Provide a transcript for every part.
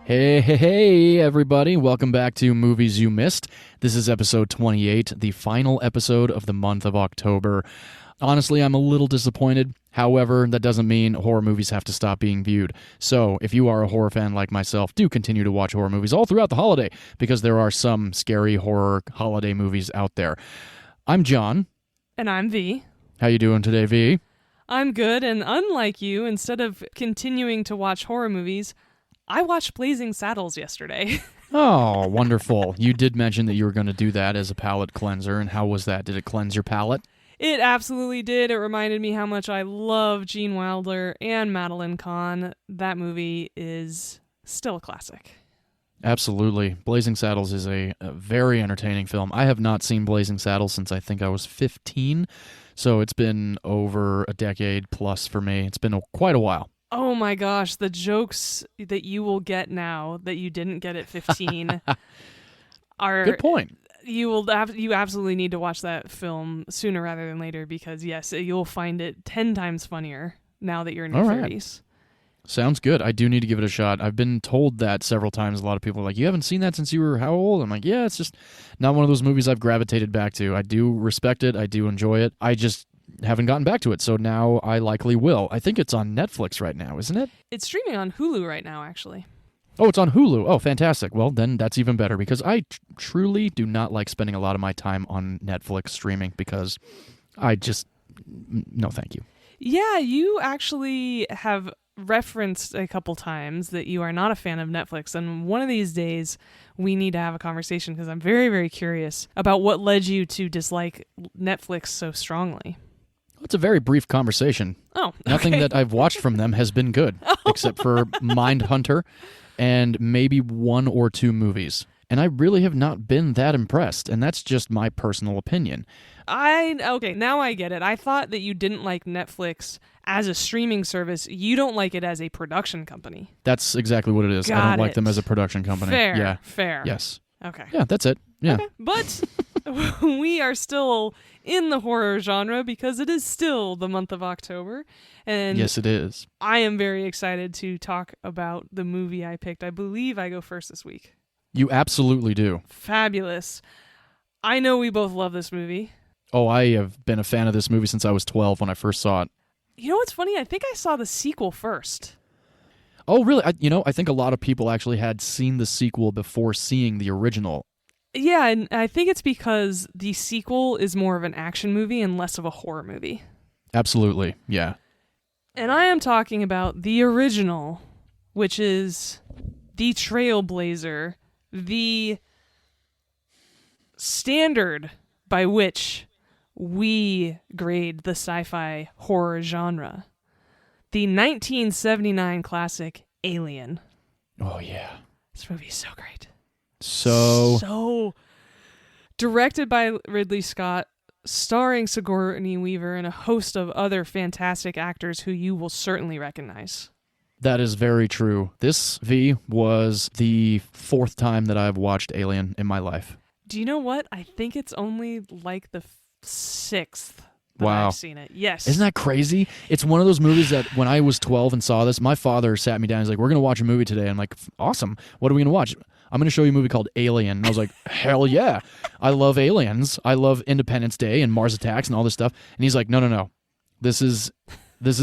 Hey, everybody. Welcome back to Movies You Missed. This is episode 28, the final episode of the month of October. Honestly, I'm a little disappointed. However, that doesn't mean horror movies have to stop being viewed. So, if you are a horror fan like myself, do continue to watch horror movies all throughout the holiday, because there are some scary horror holiday movies out there. I'm John. And I'm Vee. How you doing today, Vee? I'm good, and unlike you, instead of continuing to watch horror movies, I watched Blazing Saddles yesterday. Oh, wonderful. You did mention that you were going to do that as a palate cleanser, and how was that? Did it cleanse your palate? It absolutely did. It reminded me how much I love Gene Wilder and Madeline Kahn. That movie is still a classic. Absolutely. Blazing Saddles is a very entertaining film. I have not seen Blazing Saddles since I think I was 15, so it's been over a decade plus for me. It's been quite a while. Oh my gosh, the jokes that you will get now that you didn't get at 15 are... Good point. You absolutely need to watch that film sooner rather than later because, yes, you'll find it 10 times funnier now that you're in your 30s. Sounds good. I do need to give it a shot. I've been told that several times. A lot of people are like, you haven't seen that since you were how old? I'm like, yeah, it's just not one of those movies I've gravitated back to. I do respect it. I do enjoy it. I just haven't gotten back to it, so now I likely will. I think it's on Netflix right now, isn't it? It's streaming on Hulu right now, actually. Oh, it's on Hulu. Oh, fantastic. Well, then that's even better because I truly do not like spending a lot of my time on Netflix streaming because I just, no thank you. Yeah, you actually have referenced a couple times that you are not a fan of Netflix, and one of these days we need to have a conversation because I'm very, very curious about what led you to dislike Netflix so strongly. It's a very brief conversation. Oh, okay. Nothing that I've watched from them has been good, except for Mindhunter and maybe one or two movies. And I really have not been that impressed, and that's just my personal opinion. Okay, now I get it. I thought that you didn't like Netflix as a streaming service. You don't like it as a production company. That's exactly what it is. I don't like them as a production company. Fair. Yes. Okay. Yeah, that's it. Yeah. Okay. But we are still in the horror genre because it is still the month of October. And yes, it is. I am very excited to talk about the movie I picked. I believe I go first this week. You absolutely do. Fabulous. I know we both love this movie. Oh, I have been a fan of this movie since I was 12 when I first saw it. You know what's funny? I think I saw the sequel first. Oh, really? I think a lot of people actually had seen the sequel before seeing the original. Yeah, and I think it's because the sequel is more of an action movie and less of a horror movie. Absolutely, yeah. And I am talking about the original, which is the trailblazer, the standard by which we grade the sci-fi horror genre. The 1979 classic Alien. Oh, yeah. This movie is so great. So directed by Ridley Scott, starring Sigourney Weaver and a host of other fantastic actors who you will certainly recognize. That is very true. This, V, was the fourth time that I've watched Alien in my life. Do you know what? I think it's only like the sixth that Wow. I've seen it. Yes. Isn't that crazy? It's one of those movies that when I was 12 and saw this, my father sat me down. He's like, we're going to watch a movie today. I'm like, awesome. What are we going to watch? I'm going to show you a movie called Alien. And I was like, hell yeah. I love aliens. I love Independence Day and Mars Attacks and all this stuff. And he's like, no. This is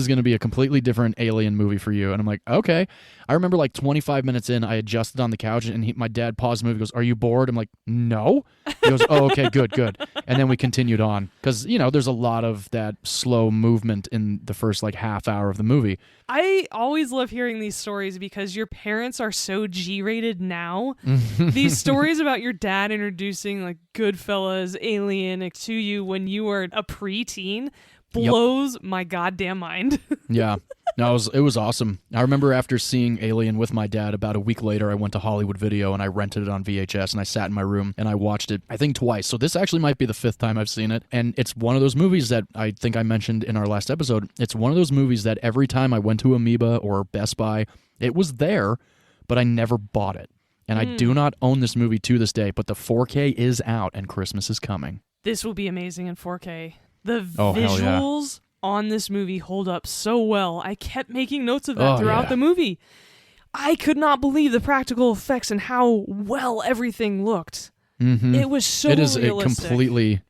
going to be a completely different Alien movie for you. And I'm like, okay. I remember like 25 minutes in, I adjusted on the couch and my dad paused the movie and goes, are you bored? I'm like, no. He goes, oh, okay, good. And then we continued on because, there's a lot of that slow movement in the first like half hour of the movie. I always love hearing these stories because your parents are so G-rated now. These stories about your dad introducing like Goodfellas, Alien to you when you were a preteen blows my goddamn mind. Yeah. No, it was awesome. I remember after seeing Alien with my dad, about a week later, I went to Hollywood Video and I rented it on VHS and I sat in my room and I watched it, I think twice. So this actually might be the fifth time I've seen it. And it's one of those movies that I think I mentioned in our last episode. It's one of those movies that every time I went to Amoeba or Best Buy, it was there, but I never bought it. And I do not own this movie to this day, but the 4K is out and Christmas is coming. This will be amazing in 4K. The visuals on this movie hold up so well. I kept making notes of that throughout the movie. I could not believe the practical effects and how well everything looked. Mm-hmm. It was so It is realistic.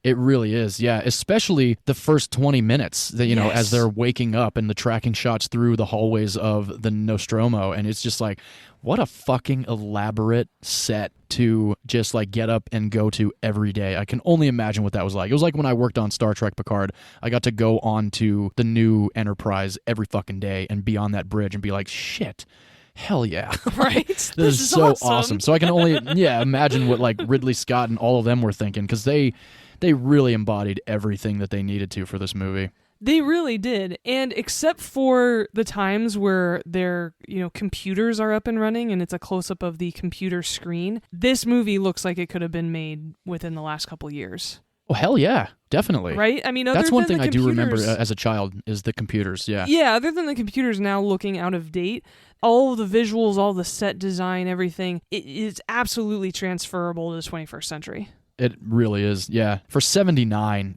it really is, yeah. Especially the first 20 minutes that, Yes. as they're waking up and the tracking shots through the hallways of the Nostromo. And it's just like, what a fucking elaborate set to just like get up and go to every day. I can only imagine what that was like. It was like when I worked on Star Trek Picard, I got to go on to the new Enterprise every fucking day and be on that bridge and be like, shit. Hell yeah. Right? This is so awesome. So I can only imagine what like Ridley Scott and all of them were thinking, because they really embodied everything that they needed to for this movie. They really did. And except for the times where their, computers are up and running and it's a close-up of the computer screen, this movie looks like it could have been made within the last couple years. Oh, hell yeah. Definitely. Right? I mean, that's one thing I do remember as a child is the computers, yeah. Yeah, other than the computers now looking out of date, all of the visuals, all the set design, everything, it is absolutely transferable to the 21st century. It really is, yeah. For 79,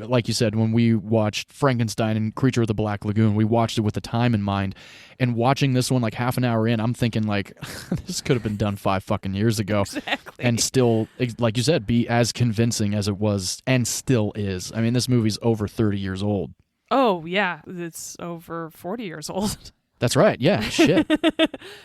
like you said, when we watched Frankenstein and Creature of the Black Lagoon, we watched it with the time in mind. And watching this one like half an hour in, I'm thinking like, this could have been done 5 fucking years ago. Exactly. And still, like you said, be as convincing as it was and still is. I mean, this movie's over 30 years old. Oh, yeah. It's over 40 years old. That's right. Yeah. Shit.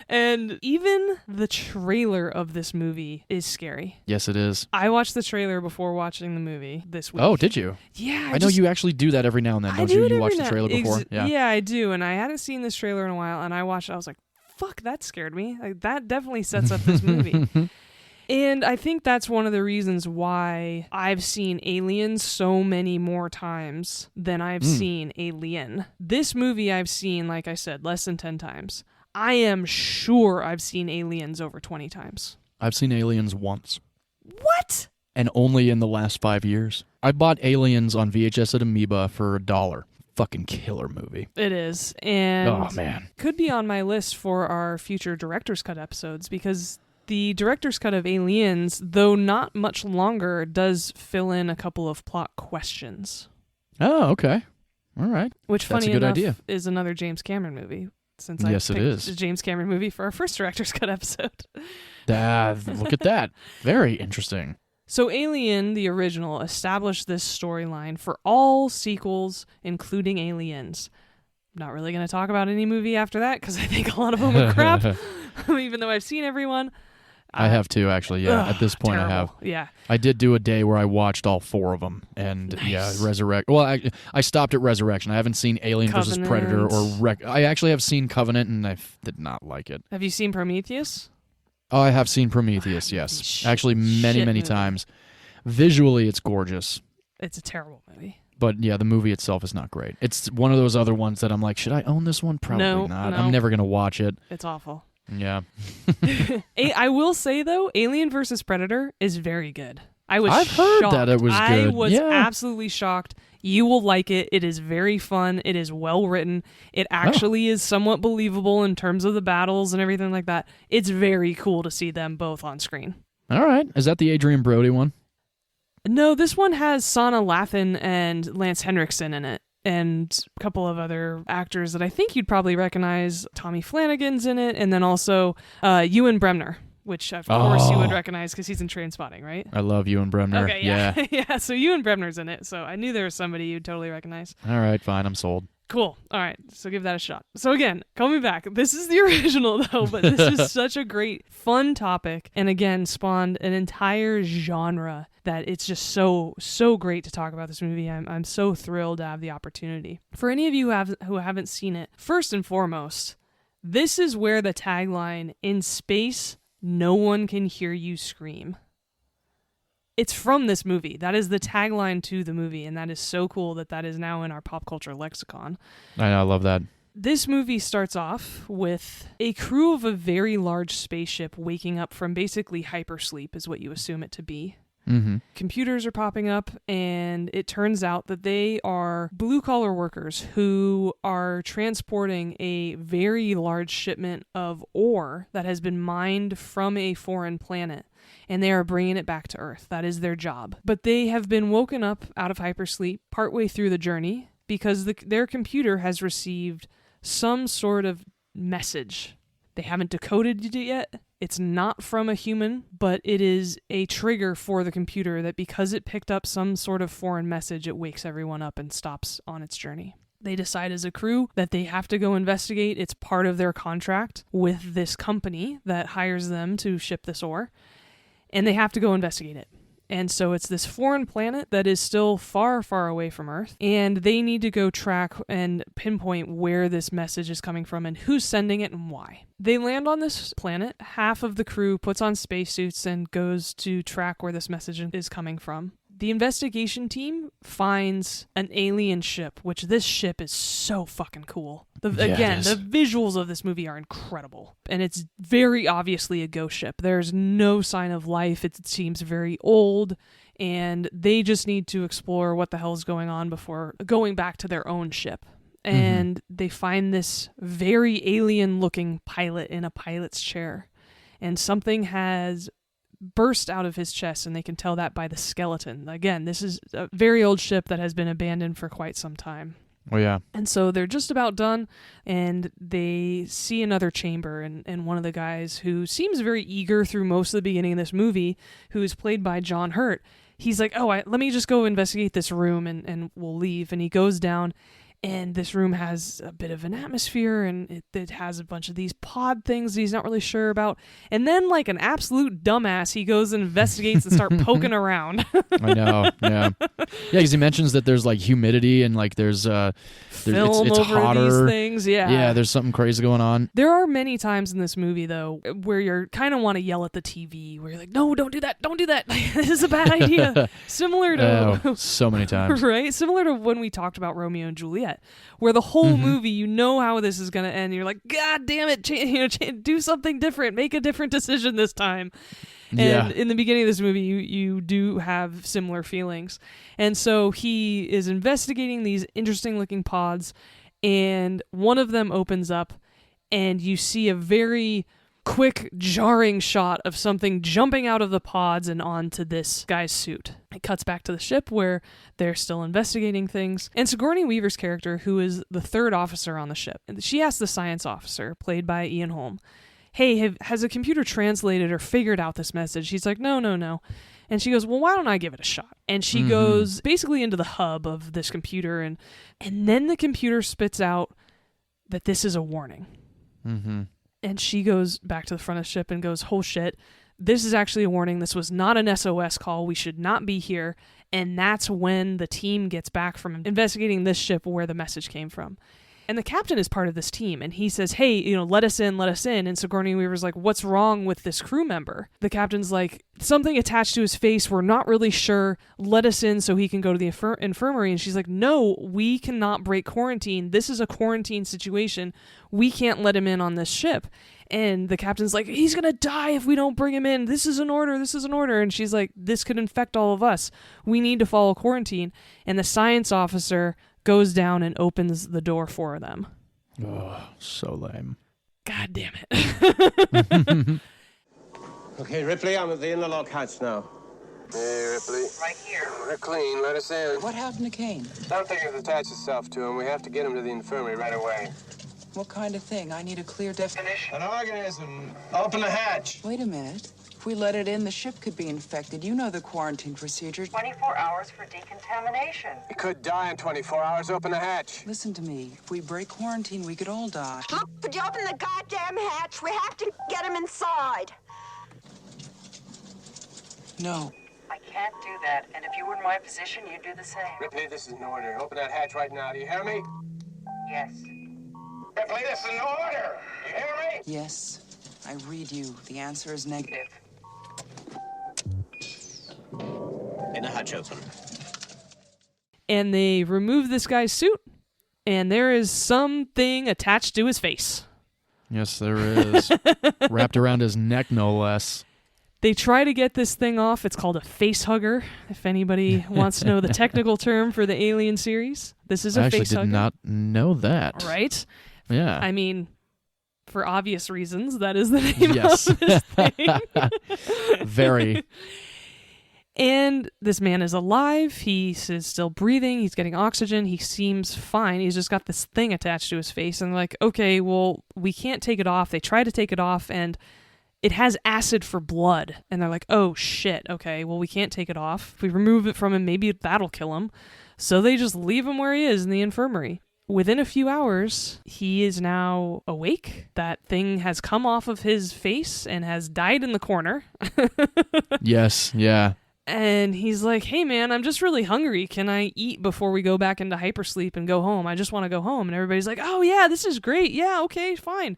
And even the trailer of this movie is scary. Yes, it is. I watched the trailer before watching the movie this week. Oh, did you? Yeah. I know you actually do that every now and then, don't you? You watch the trailer before? Yeah, I do. And I hadn't seen this trailer in a while, and I watched it. I was like, fuck, that scared me. Like, that definitely sets up this movie. And I think that's one of the reasons why I've seen Aliens so many more times than I've seen Alien. This movie I've seen, like I said, less than 10 times. I am sure I've seen Aliens over 20 times. I've seen Aliens once. What? And only in the last 5 years. I bought Aliens on VHS at Amoeba for $1. Fucking killer movie. It is. And oh, man. Could be on my list for our future Director's Cut episodes, because the director's cut of Aliens, though not much longer, does fill in a couple of plot questions. Oh, okay. All right. Which, That's funny a good enough, idea. is another James Cameron movie. Since I yes, it is. a James Cameron movie for our first director's cut episode. Look at that. Very interesting. So Alien, the original, established this storyline for all sequels, including Aliens. Not really going to talk about any movie after that, because I think a lot of them are crap, even though I've seen everyone. I have too, actually. Yeah, at this point, terrible. I have. Yeah, I did do a day where I watched all 4 of them, and nice. Resurrect. Well, I stopped at Resurrection. I haven't seen Alien versus Predator or I actually have seen Covenant, and I did not like it. Have you seen Prometheus? Oh, I have seen Prometheus. Yes, actually, many times. Visually, it's gorgeous. It's a terrible movie. But yeah, the movie itself is not great. It's one of those other ones that I'm like, should I own this one? Probably not. No. I'm never gonna watch it. It's awful. Yeah. I will say, though, Alien vs. Predator is very good. I've heard shocked. that it was good. I was absolutely shocked. You will like it. It is very fun. It is well written. It actually is somewhat believable in terms of the battles and everything like that. It's very cool to see them both on screen. All right. Is that the Adrian Brody one? No, this one has Sana Lathan and Lance Henriksen in it, and a couple of other actors that I think you'd probably recognize. Tommy Flanagan's in it, and then also Ewan Bremner, which of course you would recognize because he's in Trainspotting, right? I love Ewan Bremner. Okay, yeah. Yeah, so Ewan Bremner's in it, so I knew there was somebody you'd totally recognize. All right, fine, I'm sold. Cool. All right, so give that a shot. So again, coming back, this is the original though, but this is such a great, fun topic, and again, spawned an entire genre that it's just so great to talk about this movie. I'm so thrilled to have the opportunity. For any of you who haven't seen it, first and foremost, this is where the tagline, "In space, no one can hear you scream." It's from this movie. That is the tagline to the movie, and that is so cool that is now in our pop culture lexicon. I know, I love that. This movie starts off with a crew of a very large spaceship waking up from basically hypersleep, is what you assume it to be. Mm-hmm. Computers are popping up, and it turns out that they are blue-collar workers who are transporting a very large shipment of ore that has been mined from a foreign planet, and they are bringing it back to Earth. That is their job. But they have been woken up out of hypersleep partway through the journey because their computer has received some sort of message They haven't decoded it yet. It's not from a human, but it is a trigger for the computer that because it picked up some sort of foreign message, it wakes everyone up and stops on its journey. They decide as a crew that they have to go investigate. It's part of their contract with this company that hires them to ship this ore, and they have to go investigate it. And so it's this foreign planet that is still far, far away from Earth, and they need to go track and pinpoint where this message is coming from and who's sending it and why. They land on this planet. Half of the crew puts on spacesuits and goes to track where this message is coming from. The investigation team finds an alien ship, which this ship is so fucking cool. Again, the visuals of this movie are incredible. And it's very obviously a ghost ship. There's no sign of life. It seems very old. And they just need to explore what the hell is going on before going back to their own ship. And they find this very alien-looking pilot in a pilot's chair. And something has burst out of his chest, and they can tell that by the skeleton. Again, this is a very old ship that has been abandoned for quite some time. Oh, yeah. And so they're just about done, and they see another chamber, and one of the guys who seems very eager through most of the beginning of this movie, who is played by John Hurt, he's like, let me just go investigate this room, and we'll leave. And he goes down, and this room has a bit of an atmosphere, and it has a bunch of these pod things that he's not really sure about. And then, like an absolute dumbass, he goes and investigates and start poking around. I know, yeah. Yeah, because he mentions that there's, like, humidity and, like, there's film it's over hotter. These things, yeah. Yeah, there's something crazy going on. There are many times in this movie, though, where you're kind of want to yell at the TV, where you're like, no, don't do that, don't do that. This is a bad idea. Similar to... so many times. Right? Similar to when we talked about Romeo and Juliet, where the whole movie, you know how this is going to end. You're like, God damn it, do something different. Make a different decision this time. And in the beginning of this movie, you do have similar feelings. And so he is investigating these interesting-looking pods, and one of them opens up, and you see a very quick, jarring shot of something jumping out of the pods and onto this guy's suit. It cuts back to the ship where they're still investigating things. And Sigourney Weaver's character, who is the third officer on the ship, she asks the science officer, played by Ian Holm, hey, has a computer translated or figured out this message? He's like, no. And she goes, well, why don't I give it a shot? And she goes basically into the hub of this computer, and then the computer spits out that this is a warning. Mm-hmm. And she goes back to the front of the ship and goes, oh shit, this is actually a warning. This was not an SOS call. We should not be here. And that's when the team gets back from investigating this ship where the message came from. And the captain is part of this team, and he says, hey, let us in. And Sigourney Weaver's like, what's wrong with this crew member? The captain's like, something attached to his face. We're not really sure. Let us in so he can go to the infirmary. And she's like, no, we cannot break quarantine. This is a quarantine situation. We can't let him in on this ship. And the captain's like, he's going to die if we don't bring him in. This is an order. And she's like, this could infect all of us. We need to follow quarantine. And the science officer goes down and opens the door for them. Oh, so lame. God damn it. Okay, Ripley, I'm at the interlock hatch now. Hey, Ripley. Right here. We're clean. Let us in. What happened to Kane? Something has attached itself to him. We have to get him to the infirmary right away. What kind of thing? I need a clear definition. An organism. Open the hatch. Wait a minute. If we let it in, the ship could be infected. You know the quarantine procedure. 24 hours for decontamination. He could die in 24 hours. Open the hatch. Listen to me. If we break quarantine, we could all die. Look, could you open the goddamn hatch? We have to get him inside. No. I can't do that, and if you were in my position, you'd do the same. Ripley, this is an order. Open that hatch right now. Do you hear me? Yes. Ripley, this is an order. You hear me? Yes. I read you. The answer is negative. In the hatch open. And they remove this guy's suit, and there is something attached to his face. Yes, there is. Wrapped around his neck, no less. They try to get this thing off. It's called a face hugger. If anybody wants to know the technical term for the Alien series, this is a face hugger. I actually did not know that. Right? Yeah. I mean, for obvious reasons, that is the name of this thing. Very. And this man is alive. He is still breathing. He's getting oxygen. He seems fine. He's just got this thing attached to his face. And they're like, okay, well, we can't take it off. They try to take it off, and it has acid for blood. And they're like, oh, shit. Okay, well, we can't take it off. If we remove it from him, maybe that'll kill him. So they just leave him where he is in the infirmary. Within a few hours, he is now awake. That thing has come off of his face and has died in the corner. Yes, yeah. And he's like, hey, man, I'm just really hungry. Can I eat before we go back into hypersleep and go home? I just want to go home. And everybody's like, oh, yeah, this is great. Yeah, okay, fine.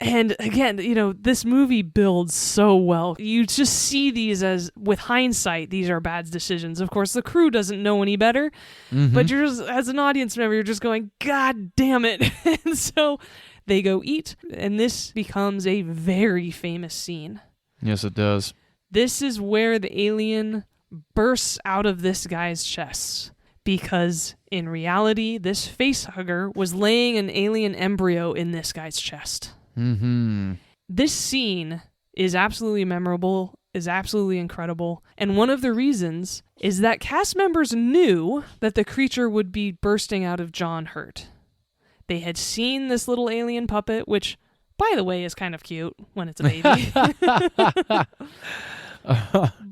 And again, you know, this movie builds so well. You just see these as, with hindsight, these are bad decisions. Of course, the crew doesn't know any better. But you're just, as an audience member, you're just going, God damn it. And so they go eat. And this becomes a very famous scene. Yes, it does. This is where the alien bursts out of this guy's chest, because in reality, this facehugger was laying an alien embryo in this guy's chest. Mm-hmm. This scene is absolutely memorable, is absolutely incredible, and one of the reasons is that cast members knew that the creature would be bursting out of John Hurt. They had seen this little alien puppet, which, by the way, is kind of cute when it's a baby.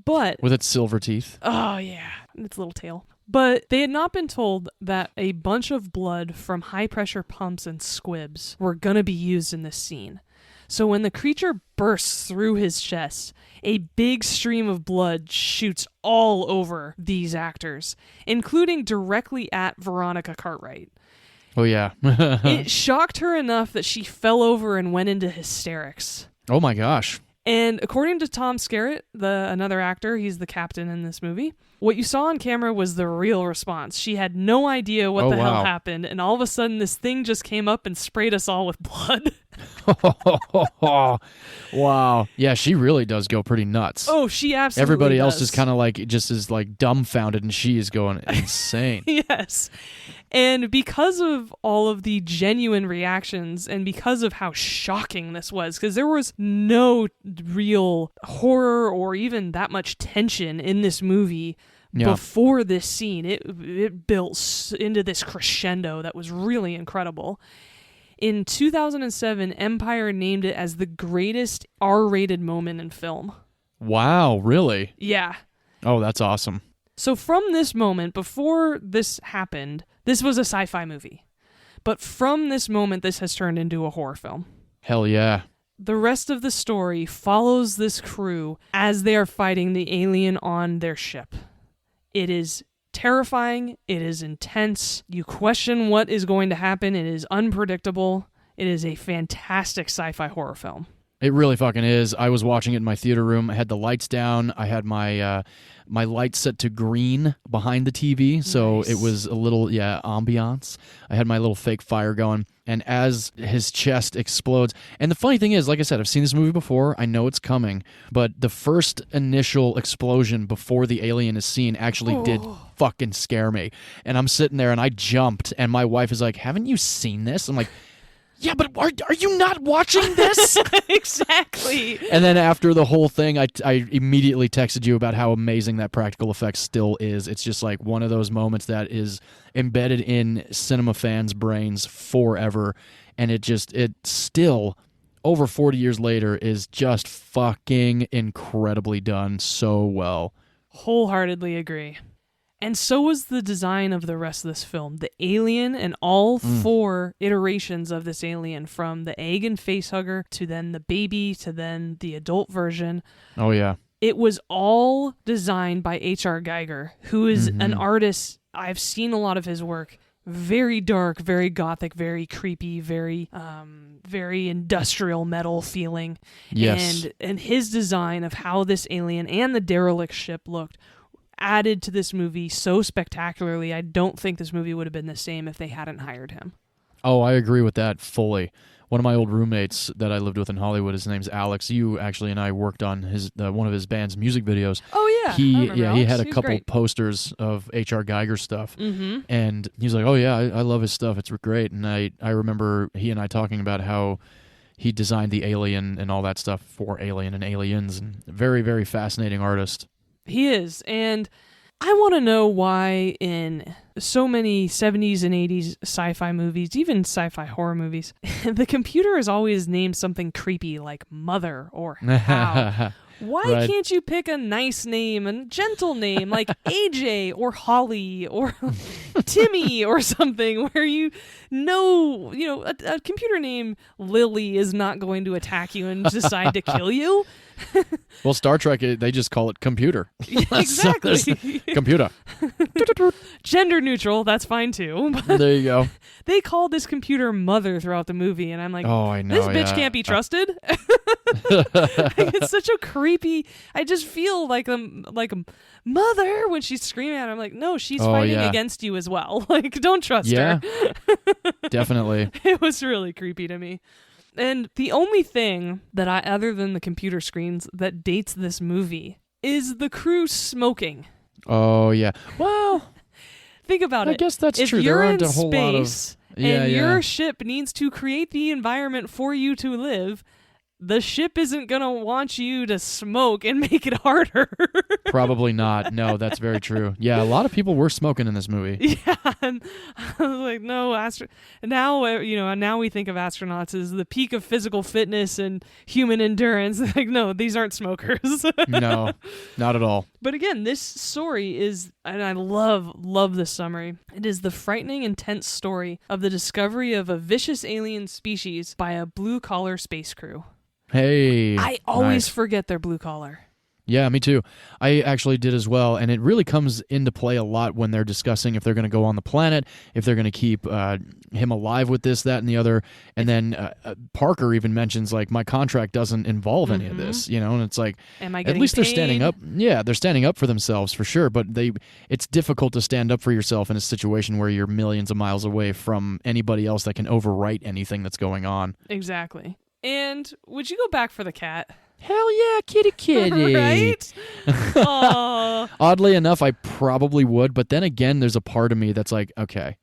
But with its silver teeth. Oh, yeah. Its little tail. But they had not been told that a bunch of blood from high-pressure pumps and squibs were going to be used in this scene. So when the creature bursts through his chest, a big stream of blood shoots all over these actors, including directly at Veronica Cartwright. Oh, yeah. It shocked her enough that she fell over and went into hysterics. Oh, my gosh. And according to Tom Skerritt, another actor, he's the captain in this movie, what you saw on camera was the real response. She had no idea what the hell happened, and all of a sudden this thing just came up and sprayed us all with blood. Wow. Yeah, she really does go pretty nuts. Oh, she absolutely Everybody does. else is kind of like, just is like dumbfounded, and she is going insane. Yes. And because of all of the genuine reactions and because of how shocking this was, because there was no real horror or even that much tension in this movie before this scene, it built into this crescendo that was really incredible. In 2007, Empire named it as the greatest R-rated moment in film. Wow, really? Yeah. Oh, that's awesome. So from this moment, before this happened, this was a sci-fi movie. But from this moment, this has turned into a horror film. Hell yeah. The rest of the story follows this crew as they are fighting the alien on their ship. It is terrifying. It is intense. You question what is going to happen. It is unpredictable. It is a fantastic sci-fi horror film. It really fucking is. I was watching it in my theater room. I had the lights down. I had my my lights set to green behind the TV, so Nice. it was a little, ambiance. I had my little fake fire going, and as his chest explodes, and the funny thing is, like I said, I've seen this movie before. I know it's coming, but the first initial explosion before the alien is seen actually did fucking scare me. And I'm sitting there, and I jumped, and my wife is like, "Haven't you seen this?" I'm like, yeah, but are you not watching this? Exactly. And then after the whole thing, I immediately texted you about how amazing that practical effect still is. It's just like one of those moments that is embedded in cinema fans' brains forever. And it still, over 40 years later, is just fucking incredibly done so well. Wholeheartedly agree. And so was the design of the rest of this film. The alien and all four iterations of this alien, from the egg and facehugger to then the baby to then the adult version. Oh, yeah. It was all designed by H.R. Geiger, who is an artist. I've seen a lot of his work. Very dark, very gothic, very creepy, very industrial metal feeling. Yes. And his design of how this alien and the derelict ship looked added to this movie so spectacularly. I don't think this movie would have been the same if they hadn't hired him. Oh, I agree with that fully. One of my old roommates that I lived with in Hollywood, his name's Alex. You actually and I worked on his one of his band's music videos. Oh yeah, he Alex. had a He was couple great. posters of H.R. Geiger stuff, and he was like, "Oh yeah, I love his stuff. It's great." And I remember he and I talking about how he designed the Alien and all that stuff for Alien and Aliens, and very, very fascinating artist. He is, and I want to know why in so many 70s and 80s sci-fi movies, even sci-fi horror movies, the computer is always named something creepy like Mother or Hal. Why Right. can't you pick a nice name, a gentle name like AJ or Holly or Timmy or something where you know, a computer name Lily is not going to attack you and decide to kill you? Well, Star Trek, they just call it computer. Exactly. Computer. Gender neutral, that's fine too. But There you go. they call this computer Mother throughout the movie, and I'm like, Oh, I know. this bitch yeah. can't be trusted. Like, it's such a creepy. I just feel like a mother when she's screaming at her. I'm like, no, she's fighting yeah. against you as well. Like, don't trust Yeah. her. Definitely. It was really creepy to me. And the only thing that other than the computer screens, that dates this movie is the crew smoking. Oh, yeah. Well, Think about it. I guess that's if true. You're There aren't in a whole lot of... space Yeah, and yeah. your ship needs to create the environment for you to live, the ship isn't going to want you to smoke and make it harder. Probably not. No, that's very true. Yeah, a lot of people were smoking in this movie. Yeah, and I was like, no, now we think of astronauts as the peak of physical fitness and human endurance. Like, no, these aren't smokers. No, not at all. But again, this story is, and I love this summary. It is the frightening, intense story of the discovery of a vicious alien species by a blue-collar space crew. Hey. I always nice. forget they're blue-collar. Yeah, me too. I actually did as well, and it really comes into play a lot when they're discussing if they're going to go on the planet, if they're going to keep him alive with this, that, and the other. And then Parker even mentions, like, my contract doesn't involve any of this, and it's like, Am I at getting least they're paid? standing up. Yeah, they're standing up for themselves for sure, but it's difficult to stand up for yourself in a situation where you're millions of miles away from anybody else that can overwrite anything that's going on. Exactly. And would you go back for the cat? Hell yeah, kitty. Right? Aww. Oddly enough, I probably would, but then again, there's a part of me that's like, okay,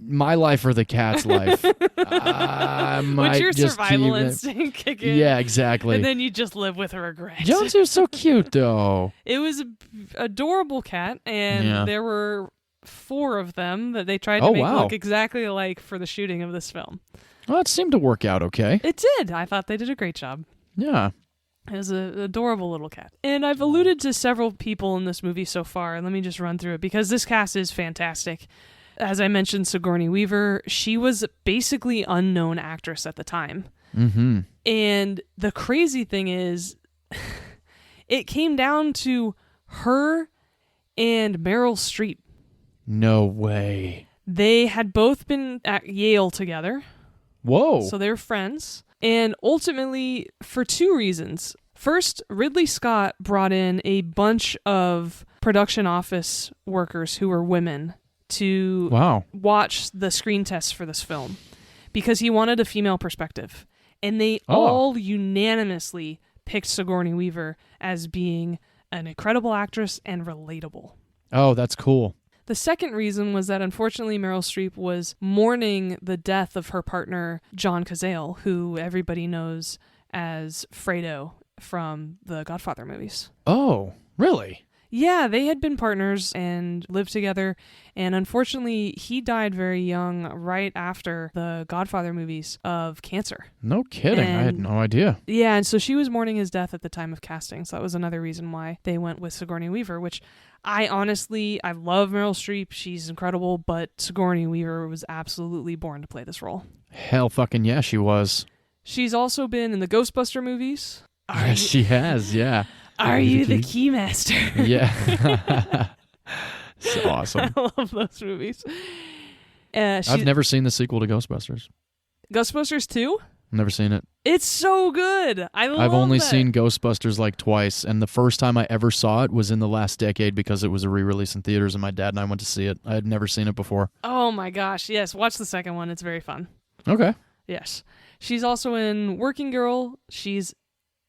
my life or the cat's life. I might Would your just survival keep it. instinct kick in? Yeah, exactly. And then you just live with a regret. Jones is so cute, though. It was an adorable cat, and Yeah. there were 4 of them that they tried Oh, to make wow. look exactly alike for the shooting of this film. Well, it seemed to work out okay. It did. I thought they did a great job. Yeah. It was an adorable little cat. And I've alluded to several people in this movie so far, and let me just run through it because this cast is fantastic. As I mentioned, Sigourney Weaver, she was basically unknown actress at the time. Mm-hmm. And the crazy thing is, it came down to her and Meryl Streep. No way. They had both been at Yale together. Whoa. So they were friends. And ultimately, for 2 reasons. First, Ridley Scott brought in a bunch of production office workers who were women to Wow. watch the screen tests for this film because he wanted a female perspective. And they Oh. all unanimously picked Sigourney Weaver as being an incredible actress and relatable. Oh, that's cool. The second reason was that unfortunately Meryl Streep was mourning the death of her partner, John Cazale, who everybody knows as Fredo from the Godfather movies. Oh, really? Yeah, they had been partners and lived together, and unfortunately he died very young right after the Godfather movies of cancer. No kidding. I had And- no idea. Yeah, and so she was mourning his death at the time of casting, so that was another reason why they went with Sigourney Weaver, which I love Meryl Streep. She's incredible, but Sigourney Weaver was absolutely born to play this role. Hell fucking yeah, she was. She's also been in the Ghostbuster movies. Yes, she has, yeah. Are you the Keymaster? Yeah. So awesome. I love those movies. I've never seen the sequel to Ghostbusters. Ghostbusters 2? Never seen it. It's so good. I've only seen Ghostbusters like twice, and the first time I ever saw it was in the last decade because it was a re-release in theaters, and my dad and I went to see it. I had never seen it before. Oh my gosh, yes. Watch the second one. It's very fun. Okay. Yes. She's also in Working Girl.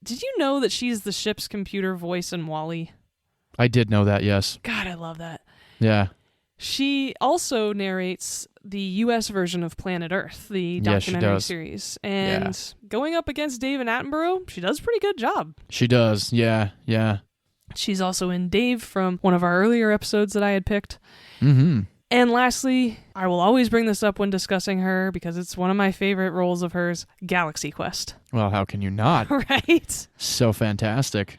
Did you know that she's the ship's computer voice in WALL-E? I did know that, yes. God, I love that. Yeah. She also narrates the U.S. version of Planet Earth, the Yeah, she documentary does. series. And going up against David Attenborough, she does a pretty good job. She does. Yeah. She's also in Dave from one of our earlier episodes that I had picked. Mm-hmm. And lastly, I will always bring this up when discussing her because it's one of my favorite roles of hers, Galaxy Quest. Well, how can you not? Right? So fantastic.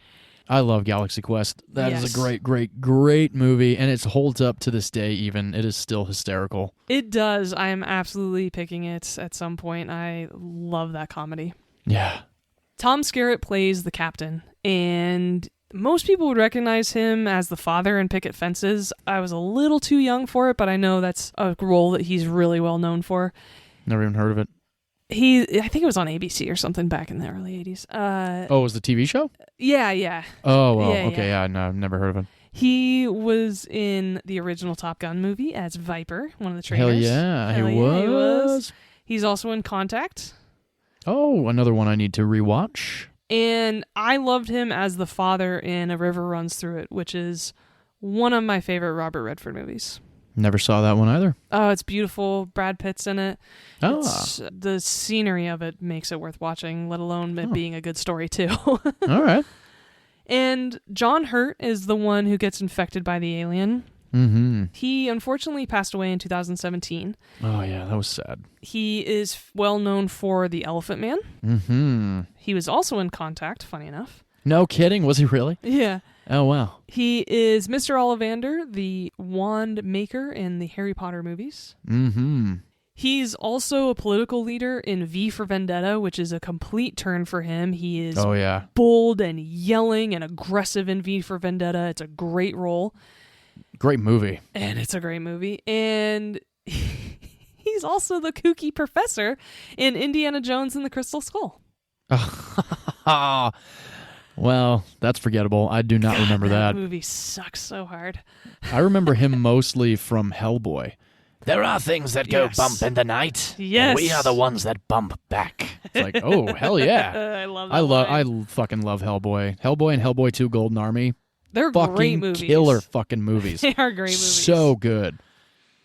I love Galaxy Quest. That is Yes. a great movie, and it holds up to this day even. It is still hysterical. It does. I am absolutely picking it at some point. I love that comedy. Yeah. Tom Skerritt plays the captain, and most people would recognize him as the father in Picket Fences. I was a little too young for it, but I know that's a role that he's really well known for. Never even heard of it. I think it was on ABC or something back in the early 80s. Oh, it was the TV show? Yeah. Oh, well, Yeah, okay, yeah, no, I've never heard of it. He was in the original Top Gun movie as Viper, one of the trainers. Hell yeah, he was. He's also in Contact. Oh, another one I need to rewatch. And I loved him as the father in A River Runs Through It, which is one of my favorite Robert Redford movies. Never saw that one either. Oh, it's beautiful. Brad Pitt's in it. Ah. The scenery of it makes it worth watching, let alone it being a good story, too. All right. And John Hurt is the one who gets infected by the alien. Mm-hmm. He unfortunately passed away in 2017. Oh, yeah, that was sad. He is well known for The Elephant Man. Mm-hmm. He was also in Contact, funny enough. No kidding, was he really? Yeah. Oh, wow. He is Mr. Ollivander, the wand maker in the Harry Potter movies. Mm-hmm. He's also a political leader in V for Vendetta, which is a complete turn for him. He is Oh, yeah. bold and yelling and aggressive in V for Vendetta. It's a great role. Great movie. And it's a great movie. And he's also the kooky professor in Indiana Jones and the Crystal Skull. Well, that's forgettable. I do not remember that. Movie sucks so hard. I remember him mostly from Hellboy. There are things that Yes. go bump in the night. Yes. And we are the ones that bump back. It's like, oh, hell yeah. I love that line. I fucking love Hellboy. Hellboy and Hellboy 2 Golden Army. They're great Fucking movies. killer fucking movies. They are great movies. So good.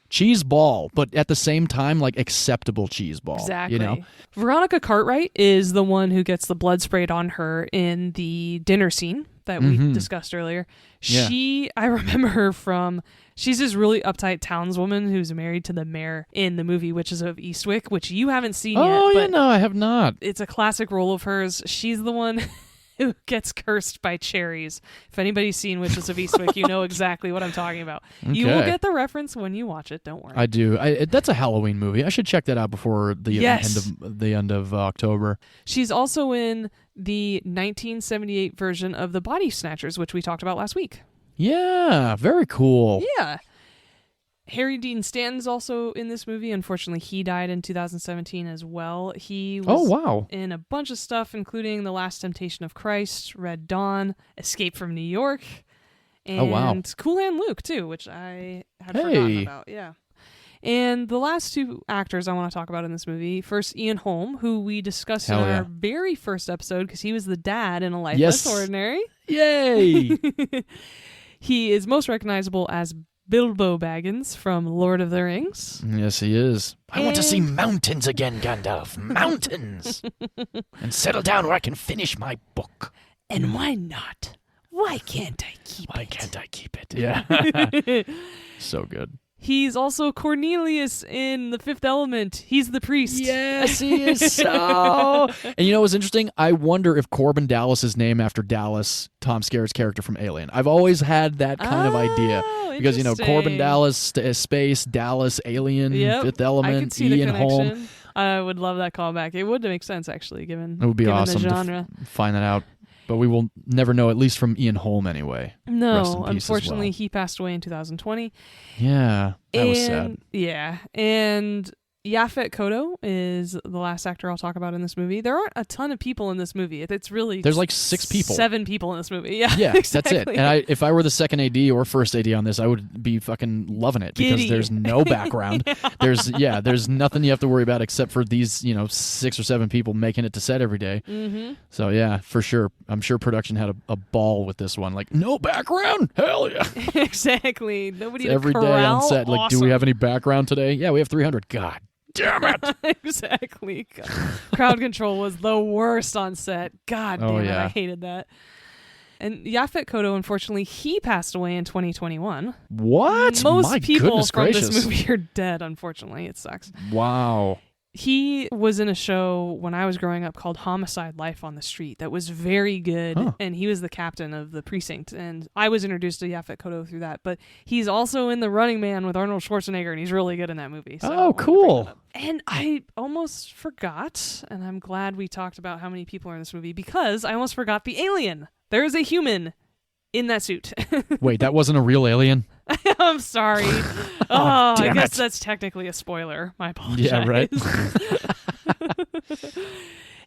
Cheese ball, but at the same time, like acceptable cheese ball. Exactly. You know? Veronica Cartwright is the one who gets the blood sprayed on her in the dinner scene that we discussed earlier. Yeah. I remember her from, she's this really uptight townswoman who's married to the mayor in the movie Witches of Eastwick, which you haven't seen yet. Oh, yeah, but no, I have not. it's a classic role of hers. She's the one who gets cursed by cherries. If anybody's seen Witches of Eastwick, you know exactly what I'm talking about. You will Okay. get the reference when you watch it. Don't worry. I do. That's a Halloween movie. I should check that out before the end of October. She's also in the 1978 version of The Body Snatchers, which we talked about last week. Yeah, very cool. Yeah. Harry Dean Stanton's also in this movie. Unfortunately, he died in 2017 as well. He was wow. in a bunch of stuff, including The Last Temptation of Christ, Red Dawn, Escape from New York, and wow. Cool Hand Luke, too, which I had forgotten about. Yeah. And the last two actors I want to talk about in this movie, first Ian Holm, who we discussed in our very first episode because he was the dad in A Life Less Ordinary. Yay! He is most recognizable as Bilbo Baggins from Lord of the Rings. Yes, he is. I want to see mountains again, Gandalf. Mountains! And settle down where I can finish my book. And why not? Why can't I keep Why can't I keep it? Yeah. So good. He's also Cornelius in The Fifth Element. He's the priest. Yes, he is so. And you know what's interesting? I wonder if Corbin Dallas is named after Dallas, Tom Skerritt's character from Alien. I've always had that kind of idea. Because, you know, Corbin Dallas, Space, Dallas, Alien, Fifth Element, I could see Ian the Holm. connection. I would love that callback. It would make sense, actually, given, It would be given awesome the to genre. find that out. But we will never know, at least from Ian Holm anyway. Rest in No, peace as unfortunately, well. he passed away in 2020. Yeah, that was sad. Yeah, and Yaphet Kotto is the last actor I'll talk about in this movie. There aren't a ton of people in this movie. It's really There's like 6 people. 7 people in this movie. Yeah, Yeah, exactly. that's it. And if I were the second AD or first AD on this, I would be fucking loving it because Giddy. there's no background. There's nothing you have to worry about except for these 6 or 7 people making it to set every day. Mm-hmm. So yeah, for sure. I'm sure production had a ball with this one. Like, no background? Hell yeah. Exactly. Nobody to Every day on corral? set, like, do we Awesome. have any background today? Yeah, we have 300. God damn it. Exactly. God. Crowd control was the worst on set. God damn it, yeah. I hated that. And Yaphet Kotto, unfortunately, he passed away in 2021. What? Most My people goodness from gracious. this movie are dead, unfortunately. It sucks. Wow. He was in a show when I was growing up called Homicide: Life on the Street that was very good, and he was the captain of the precinct, and I was introduced to Yaphet Kotto through that, but he's also in The Running Man with Arnold Schwarzenegger, and he's really good in that movie. So I Oh, wanted to bring cool. that up. And I almost forgot, and I'm glad we talked about how many people are in this movie, because I almost forgot the alien. There is a human in that suit. Wait, that wasn't a real alien? I'm sorry. I damn guess it. that's technically a spoiler. My apologies. Yeah, right.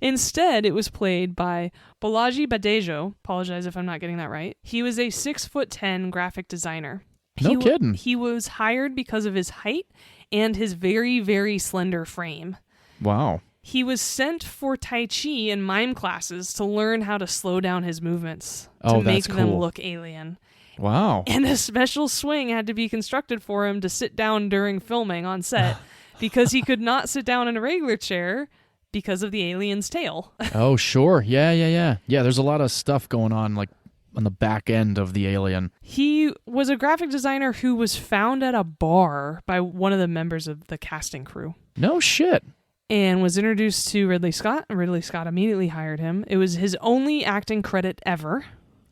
Instead, it was played by Balaji Badejo. Apologize if I'm not getting that right. He was a 6'10" graphic designer. No kidding. He was hired because of his height and his very, very slender frame. Wow. He was sent for Tai Chi and mime classes to learn how to slow down his movements to Oh, make that's them cool. look alien. Wow. And a special swing had to be constructed for him to sit down during filming on set because he could not sit down in a regular chair because of the alien's tail. Oh, sure. Yeah. Yeah, there's a lot of stuff going on, like, on the back end of the alien. He was a graphic designer who was found at a bar by one of the members of the casting crew No shit. and was introduced to Ridley Scott, and Ridley Scott immediately hired him. It was his only acting credit ever.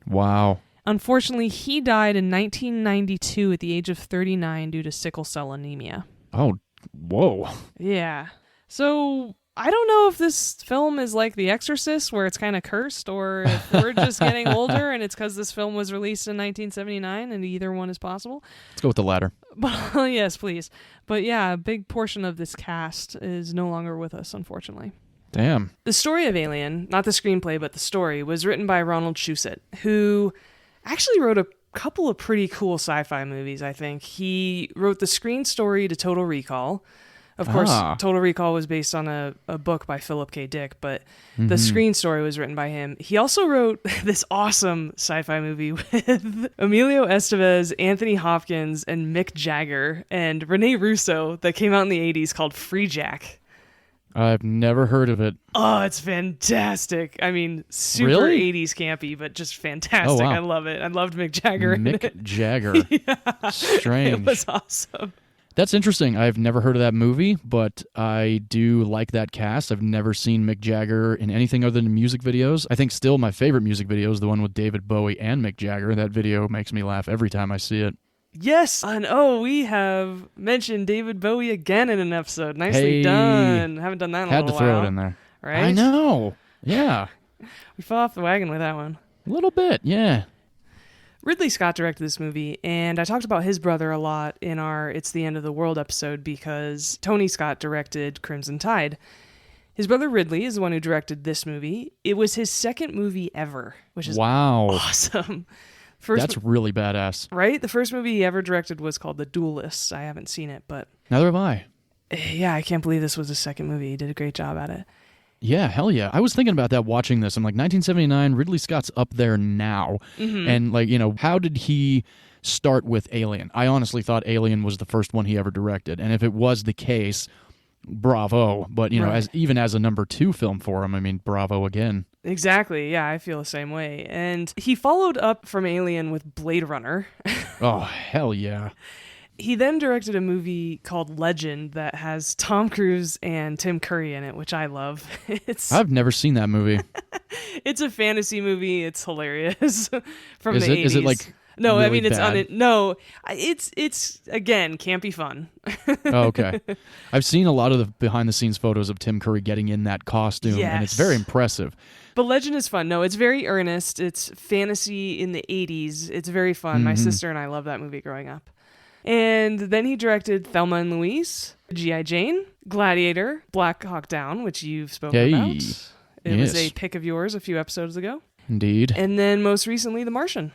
Wow. Unfortunately, he died in 1992 at the age of 39 due to sickle cell anemia. Oh, whoa. Yeah. So I don't know if this film is like The Exorcist, where it's kind of cursed, or if we're just getting older and it's because this film was released in 1979, and either one is possible. Let's go with the latter. But yes, please. But yeah, a big portion of this cast is no longer with us, unfortunately. Damn. The story of Alien, not the screenplay, but the story, was written by Ronald Shusett, who actually wrote a couple of pretty cool sci-fi movies, I think. He wrote the screen story to Total Recall. Of course, Total Recall was based on a book by Philip K. Dick, but the screen story was written by him. He also wrote this awesome sci-fi movie with Emilio Estevez, Anthony Hopkins, and Mick Jagger, and Rene Russo that came out in the 80s called Free Jack. I've never heard of it. Oh, it's fantastic. I mean, super Really? 80s campy, but just fantastic. Oh, wow. I love it. I loved Mick Jagger in it. Mick Jagger. Strange. It was awesome. That's interesting. I've never heard of that movie, but I do like that cast. I've never seen Mick Jagger in anything other than music videos. I think still my favorite music video is the one with David Bowie and Mick Jagger. That video makes me laugh every time I see it. Yes, and we have mentioned David Bowie again in an episode. Nicely Hey. done. Haven't done that in a Had to little throw while. it in there. Right? I know. Yeah. We fell off the wagon with that one. A little bit, yeah. Ridley Scott directed this movie, and I talked about his brother a lot in our It's the End of the World episode because Tony Scott directed Crimson Tide. His brother Ridley is the one who directed this movie. It was his second movie ever, which is Wow. awesome. That's really badass. Right? The first movie he ever directed was called The Duelist. I haven't seen it, but Neither have I. yeah, I can't believe this was his second movie. He did a great job at it. Yeah, hell yeah. I was thinking about that watching this. I'm like, 1979, Ridley Scott's up there now. And, like, how did he start with Alien? I honestly thought Alien was the first one he ever directed. And if it was the case, bravo. But, Right. even as a number 2 film for him, I mean, bravo again. Exactly. Yeah, I feel the same way. And he followed up from Alien with Blade Runner. Oh, hell yeah. He then directed a movie called Legend that has Tom Cruise and Tim Curry in it, which I love. I've never seen that movie. It's a fantasy movie. It's hilarious from Is the it- 80s. is it, like, No, I really mean bad? it's again campy fun. Oh, okay. I've seen a lot of the behind-the-scenes photos of Tim Curry getting in that costume, and it's very Yes. impressive. But Legend is fun. No, it's very earnest. It's fantasy in the 80s. It's very fun. My sister and I loved that movie growing up. And then he directed Thelma and Louise, G.I. Jane, Gladiator, Black Hawk Down, which you've spoken about. It was a pick of yours a few episodes ago. Indeed. And then most recently, The Martian.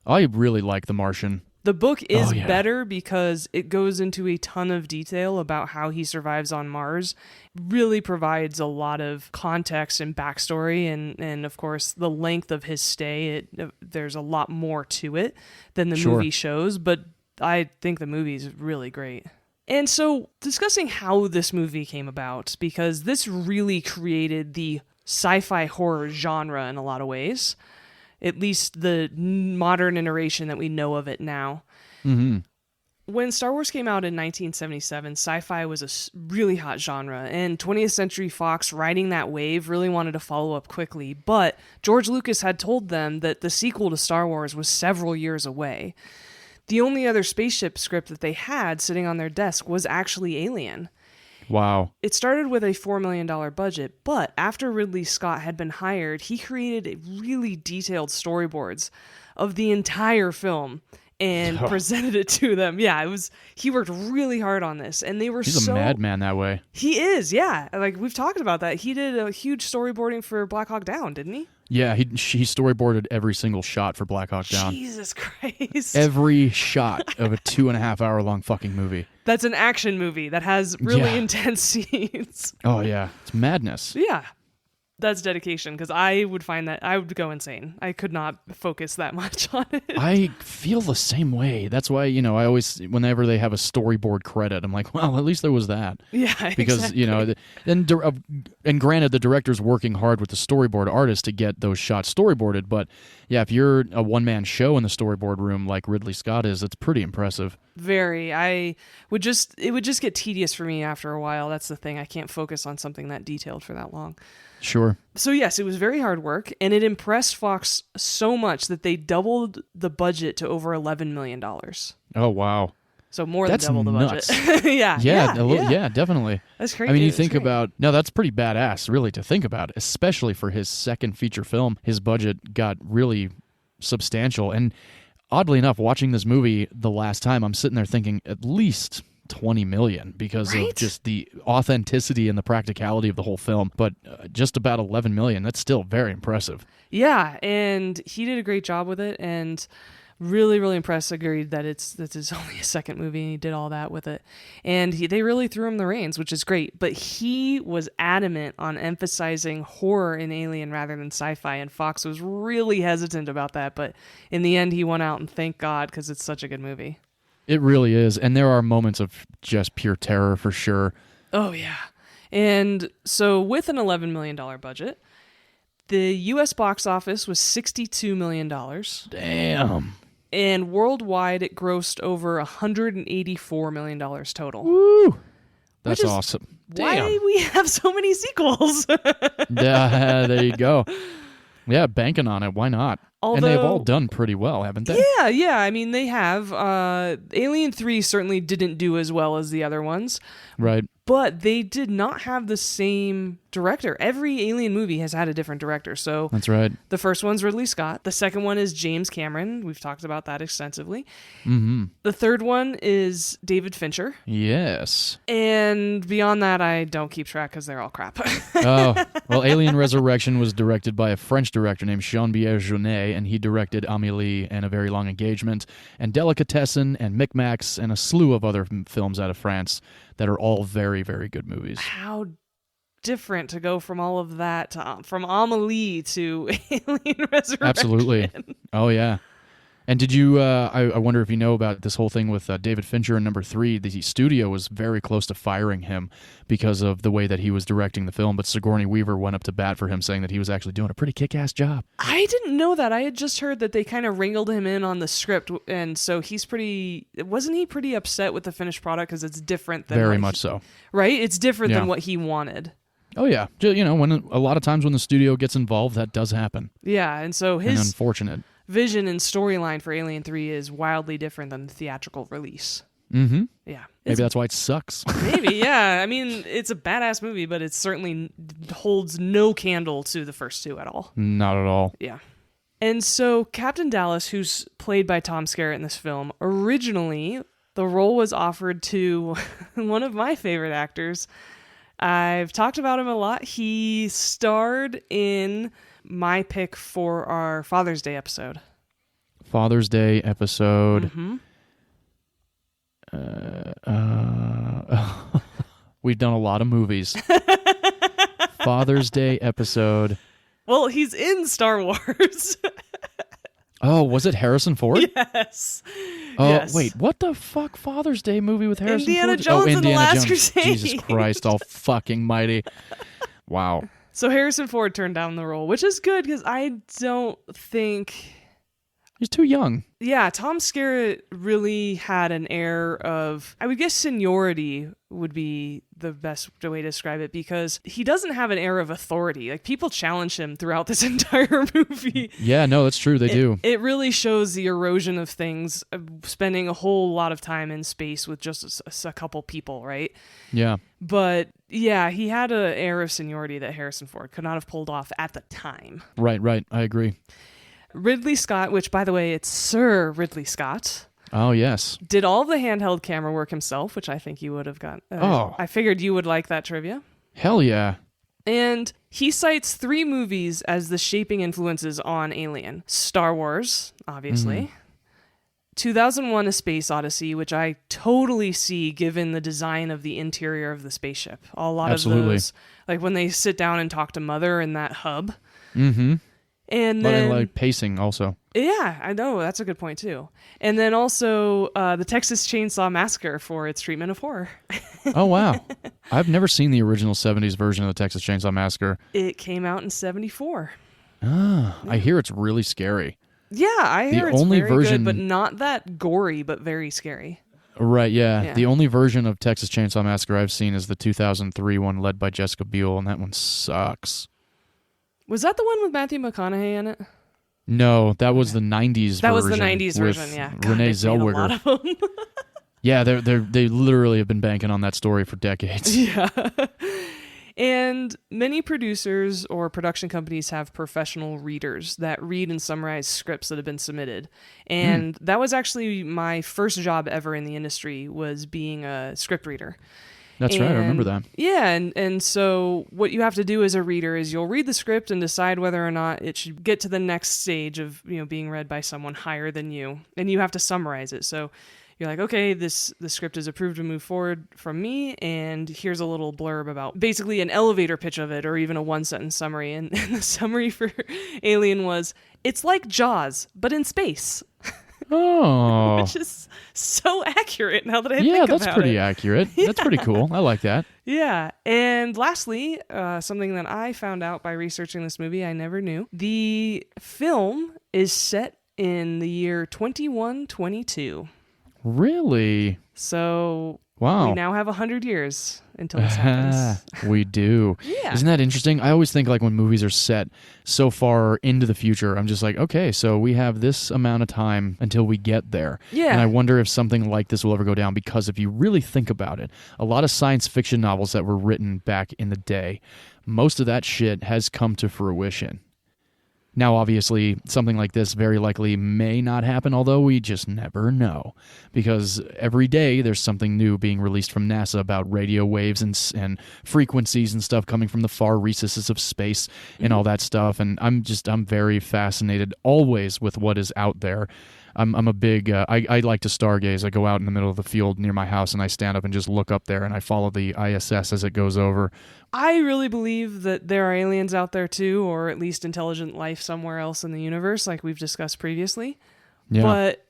I really like The Martian. The book is better because it goes into a ton of detail about how he survives on Mars. Really provides a lot of context and backstory, and of course the length of his stay. There's a lot more to it than the movie shows, but I think the movie is really great. And so discussing how this movie came about, because this really created the sci-fi horror genre in a lot of ways. At least the modern iteration that we know of it now. Mm-hmm. When Star Wars came out in 1977, sci-fi was a really hot genre, and 20th Century Fox, riding that wave, really wanted to follow up quickly. But George Lucas had told them that the sequel to Star Wars was several years away. The only other spaceship script that they had sitting on their desk was actually Alien. Wow. It started with a $4 million budget, but after Ridley Scott had been hired, he created really detailed storyboards of the entire film and presented it to them. Yeah, he worked really hard on this, and they were He's a madman that way. He is, yeah. Like, we've talked about that. He did a huge storyboarding for Black Hawk Down, didn't he? Yeah, he storyboarded every single shot for Black Hawk Down. Jesus Christ. Every shot of a 2.5 hour long fucking movie. That's an action movie that has really intense scenes. Oh, yeah. It's madness. Yeah. That's dedication, because I would find that I would go insane. I could not focus that much on it. I feel the same way. That's why, I always, whenever they have a storyboard credit, I'm like, well, at least there was that. Yeah, because, exactly. and granted, the director's working hard with the storyboard artist to get those shots storyboarded. But yeah, if you're a one-man show in the storyboard room like Ridley Scott is, it's pretty impressive. Very. It would just get tedious for me after a while. That's the thing. I can't focus on something that detailed for that long. Sure. So yes, it was very hard work, and it impressed Fox so much that they doubled the budget to over $11 million. Oh, wow. So more than double the nuts. budget. Yeah, definitely. That's crazy. I mean, you think about... No, that's pretty badass, really, to think about, especially for his second feature film. His budget got really substantial, and oddly enough, watching this movie the last time, I'm sitting there thinking at least $20 million because of just the authenticity and the practicality of the whole film. But just about $11 million, that's still very impressive. Yeah, and he did a great job with it, and really, really impressed. Agreed that it's only a second movie, and he did all that with it. And they really threw him the reins, which is great. But he was adamant on emphasizing horror in Alien rather than sci-fi, and Fox was really hesitant about that. But in the end, he won out, and thank God, because it's such a good movie. It really is, and there are moments of just pure terror for sure. Oh, yeah. And so with an $11 million budget, the U.S. box office was $62 million. Damn. And worldwide, it grossed over $184 million total. Woo! That's awesome. Why Damn. we have so many sequels. There you go. Yeah, banking on it. Why not? And they've all done pretty well, haven't they? Yeah. I mean, they have. Alien 3 certainly didn't do as well as the other ones. Right. But they did not have the same director. Every Alien movie has had a different director. So that's right. The first one's Ridley Scott. The second one is James Cameron. We've talked about that extensively. Mm-hmm. The third one is David Fincher. Yes. And beyond that, I don't keep track because they're all crap. Oh, well, Alien Resurrection was directed by a French director named Jean-Pierre Jeunet, and he directed Amélie and A Very Long Engagement, and Delicatessen, and Micmacs, and a slew of other films out of France that are all very, very good movies. How different to go from all of that, from Amélie to Alien Resurrection. Absolutely. Oh, yeah. And did you, I wonder if you know about this whole thing with David Fincher in number 3, the studio was very close to firing him because of the way that he was directing the film, but Sigourney Weaver went up to bat for him, saying that he was actually doing a pretty kick-ass job. I didn't know that. I had just heard that they kind of wrangled him in on the script, and so wasn't he pretty upset with the finished product because it's different than... Very much so. Right? It's different than what he wanted. Oh, yeah. When a lot of times when the studio gets involved, that does happen. Yeah, and so his... And unfortunate. Vision and storyline for Alien 3 is wildly different than the theatrical release. Mm-hmm. Yeah. Maybe that's why it sucks. Maybe, yeah. I mean, it's a badass movie, but it certainly holds no candle to the first two at all. Not at all. Yeah. And so Captain Dallas, who's played by Tom Skerritt in this film, originally the role was offered to one of my favorite actors. I've talked about him a lot. He starred in my pick for our Father's Day episode. Father's Day episode. Mm-hmm. We've done a lot of movies. Father's Day episode. Well, he's in Star Wars. Oh, was it Harrison Ford? Yes. Oh, Yes. wait, what the fuck Father's Day movie with Harrison Indiana Ford? Jones and the Indiana Last Jones. Crusade. Jesus Christ, all fucking mighty. Wow. So Harrison Ford turned down the role, which is good because I don't think... He's too young. Yeah, Tom Skerritt really had an air of, I would guess seniority would be the best way to describe it, because he doesn't have an air of authority. Like, people challenge him throughout this entire movie. Yeah, no, that's true. They do. It really shows the erosion of things, spending a whole lot of time in space with just a couple people, right? Yeah. But yeah, he had an air of seniority that Harrison Ford could not have pulled off at the time. Right. I agree. Ridley Scott, which, by the way, it's Sir Ridley Scott, Oh, yes. did all the handheld camera work himself, which I think you would have got. I figured you would like that trivia. Hell yeah. And he cites 3 movies as the shaping influences on Alien. Star Wars, obviously. 2001: A Space Odyssey, which I totally see given the design of the interior of the spaceship. A lot Absolutely. of those, like when they sit down and talk to Mother in that hub. Mm-hmm. And But then, I like pacing also. yeah, I know, that's a good point too. And then also the Texas Chainsaw Massacre for its treatment of horror. Oh, wow. I've never seen the original 70s version of the Texas Chainsaw Massacre. It came out in 1974. I hear it's really scary. Yeah, I hear it's only very version- good, but not that gory, but very scary. Right, yeah. Yeah. The only version of Texas Chainsaw Massacre I've seen is the 2003 one led by Jessica Biel, and that one sucks. Was that the one with Matthew McConaughey in it? No, that was the 90s version. That was the 90s with version, yeah. God, Renee they've made a lot Zellweger. of them. Yeah, they literally have been banking on that story for decades. Yeah. And many producers or production companies have professional readers that read and summarize scripts that have been submitted. And that was actually my first job ever in the industry, was being a script reader. That's right, I remember that. Yeah, and so what you have to do as a reader is you'll read the script and decide whether or not it should get to the next stage of, being read by someone higher than you. And you have to summarize it. So you're like, okay, the script is approved to move forward from me, and here's a little blurb about basically an elevator pitch of it, or even a 1-sentence summary. And the summary for Alien was, it's like Jaws, but in space. Oh. Which is so accurate now that I think Yeah, about it. that's pretty accurate. That's pretty cool. I like that. Yeah. And lastly, something that I found out by researching this movie I never knew. The film is set in the year 2122. Really? So Wow. we now have 100 years until this happens. We do. Yeah. Isn't that interesting? I always think like when movies are set so far into the future, I'm just like, okay, so we have this amount of time until we get there. Yeah. And I wonder if something like this will ever go down, because if you really think about it, a lot of science fiction novels that were written back in the day, most of that shit has come to fruition. Now, obviously, something like this very likely may not happen, although we just never know. Because every day there's something new being released from NASA about radio waves and frequencies and stuff coming from the far recesses of space and all that stuff. And I'm very fascinated always with what is out there. I'm a big, I like to stargaze. I go out in the middle of the field near my house and I stand up and just look up there and I follow the ISS as it goes over. I really believe that there are aliens out there too, or at least intelligent life somewhere else in the universe, like we've discussed previously. Yeah. But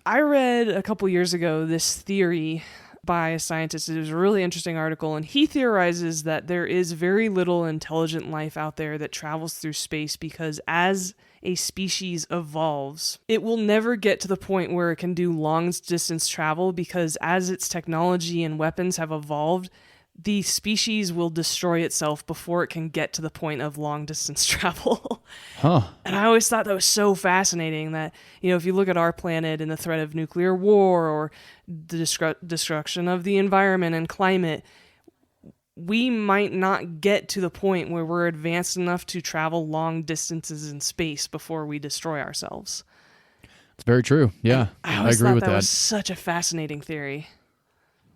I read a couple years ago this theory by a scientist. It was a really interesting article, and he theorizes that there is very little intelligent life out there that travels through space, because as a species evolves, it will never get to the point where it can do long distance travel, because as its technology and weapons have evolved, the species will destroy itself before it can get to the point of long distance travel. Huh. And I always thought that was so fascinating that, if you look at our planet and the threat of nuclear war or the destruction of the environment and climate, we might not get to the point where we're advanced enough to travel long distances in space before we destroy ourselves. It's very true. Yeah, I I always agree thought with that that. was such a fascinating theory.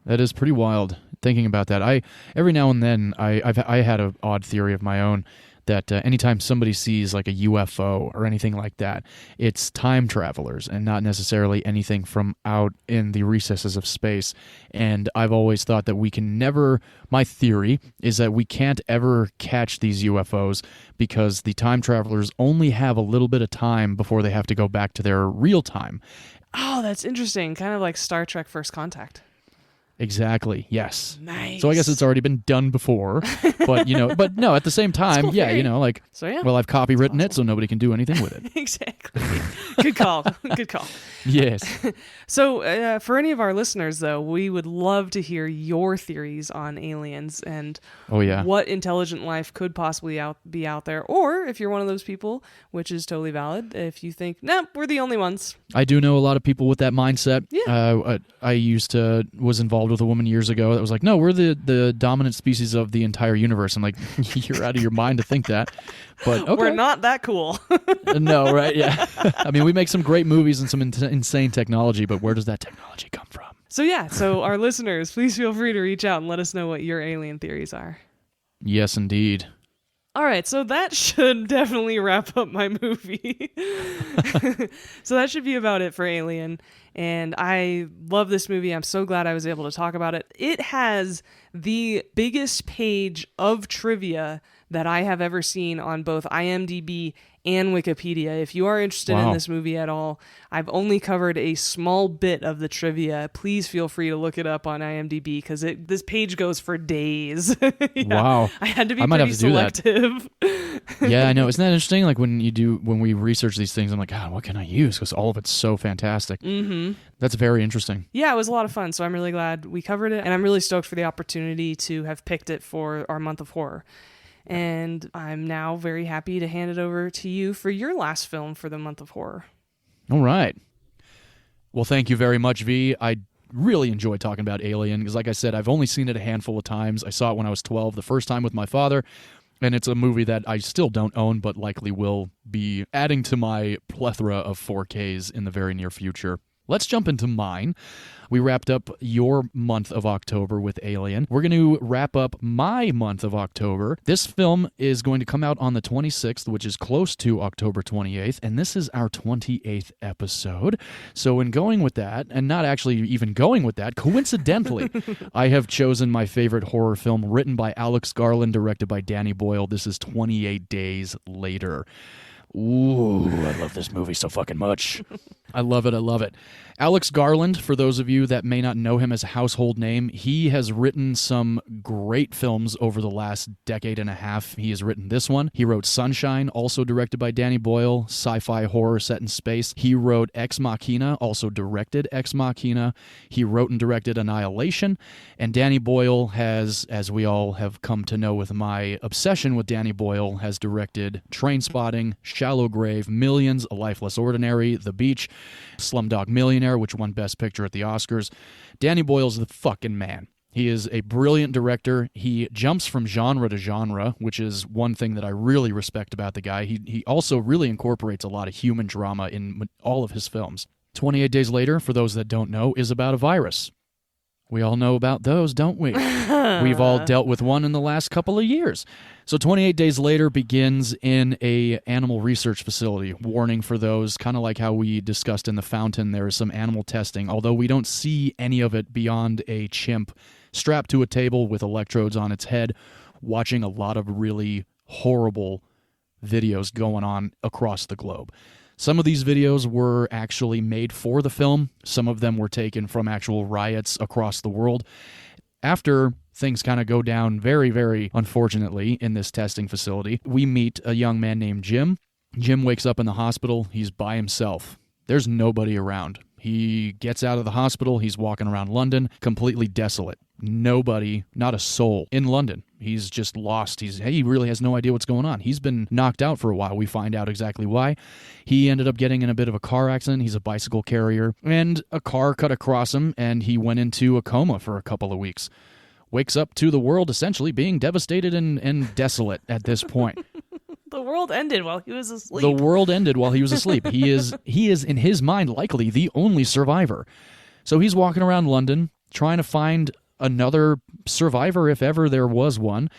That is pretty wild. Thinking about that, every now and then I had an odd theory of my own that anytime somebody sees like a UFO or anything like that, it's time travelers and not necessarily anything from out in the recesses of space. And I've always thought that we can never. My theory is that we can't ever catch these UFOs because the time travelers only have a little bit of time before they have to go back to their real time. Oh, that's interesting. Kind of like Star Trek First Contact. Exactly. Yes. Nice. So I guess it's already been done before, but but no. At the same time, cool yeah, theory. like, So yeah. well, I've copywritten it, so nobody can do anything with it. Exactly. Good call. Good call. Yes. So, for any of our listeners, though, we would love to hear your theories on aliens and Oh yeah. what intelligent life could possibly be out there. Or if you're one of those people, which is totally valid, if you think, nah, we're the only ones. I do know a lot of people with that mindset. Yeah. I was involved with a woman years ago that was like, no, we're the dominant species of the entire universe. I'm like, you're out of your mind to think that. But okay. We're not that cool. No, right? Yeah. I mean, we make some great movies and some insane technology, but where does that technology come from? So our listeners, please feel free to reach out and let us know what your alien theories are. Yes, indeed. All right, so that should definitely wrap up my movie. So that should be about it for Alien. And I love this movie. I'm so glad I was able to talk about it. It has the biggest page of trivia that I have ever seen on both IMDb and Wikipedia. If you are interested in this movie at all, I've only covered a small bit of the trivia. Please feel free to look it up on IMDb because this page goes for days. Yeah, Wow. I had to be I might pretty have to do that. selective. Yeah, I know. Isn't that interesting? Like when we research these things, I'm like, God, what can I use? Because all of it's so fantastic. Mm-hmm. That's very interesting. Yeah, it was a lot of fun. So I'm really glad we covered it. And I'm really stoked for the opportunity to have picked it for our month of horror. And I'm now very happy to hand it over to you for your last film for the month of horror. All right. Well, thank you very much, V. I really enjoy talking about Alien because, like I said, I've only seen it a handful of times. I saw it when I was 12, the first time with my father, and it's a movie that I still don't own but likely will be adding to my plethora of 4Ks in the very near future. Let's jump into mine. We wrapped up your month of October with Alien. We're going to wrap up my month of October. This film is going to come out on the 26th, which is close to October 28th, and this is our 28th episode. So in going with that, and not actually even going with that, coincidentally, I have chosen my favorite horror film written by Alex Garland, directed by Danny Boyle. This is 28 Days Later. Ooh, I love this movie so fucking much. I love it. I love it. Alex Garland, for those of you that may not know him as a household name, he has written some great films over the last decade and a half. He has written this one. He wrote Sunshine, also directed by Danny Boyle, sci-fi horror set in space. He wrote Ex Machina, also directed Ex Machina. He wrote and directed Annihilation. And Danny Boyle has, as we all have come to know with my obsession with Danny Boyle, has directed Trainspotting, Shallow Grave, Millions, A Life Less Ordinary, The Beach, Slumdog Millionaire, which won Best Picture at the Oscars. Danny Boyle's the fucking man. He is a brilliant director. He jumps from genre to genre, which is one thing that I really respect about the guy. He also really incorporates a lot of human drama in all of his films. 28 Days Later, for those that don't know, is about a virus. We all know about those, don't we? We've all dealt with one in the last couple of years. So 28 Days Later begins in a animal research facility. Warning for those, kind of like how we discussed in The Fountain, there is some animal testing, although we don't see any of it beyond a chimp strapped to a table with electrodes on its head, watching a lot of really horrible videos going on across the globe. Some of these videos were actually made for the film. Some of them were taken from actual riots across the world. After things kind of go down very, very unfortunately in this testing facility, we meet a young man named Jim. Jim wakes up in the hospital. He's by himself. There's nobody around. He gets out of the hospital. He's walking around London, completely desolate. Nobody, not a soul in London. He's just lost. He really has no idea what's going on. He's been knocked out for a while. We find out exactly why. He ended up getting in a bit of a car accident. He's a bicycle carrier, and a car cut across him, and he went into a coma for a couple of weeks. Wakes up to the world essentially being devastated and desolate at this point. The world ended while he was asleep. The world ended while he was asleep. He is in his mind likely the only survivor. So he's walking around London trying to find another survivor if ever there was one.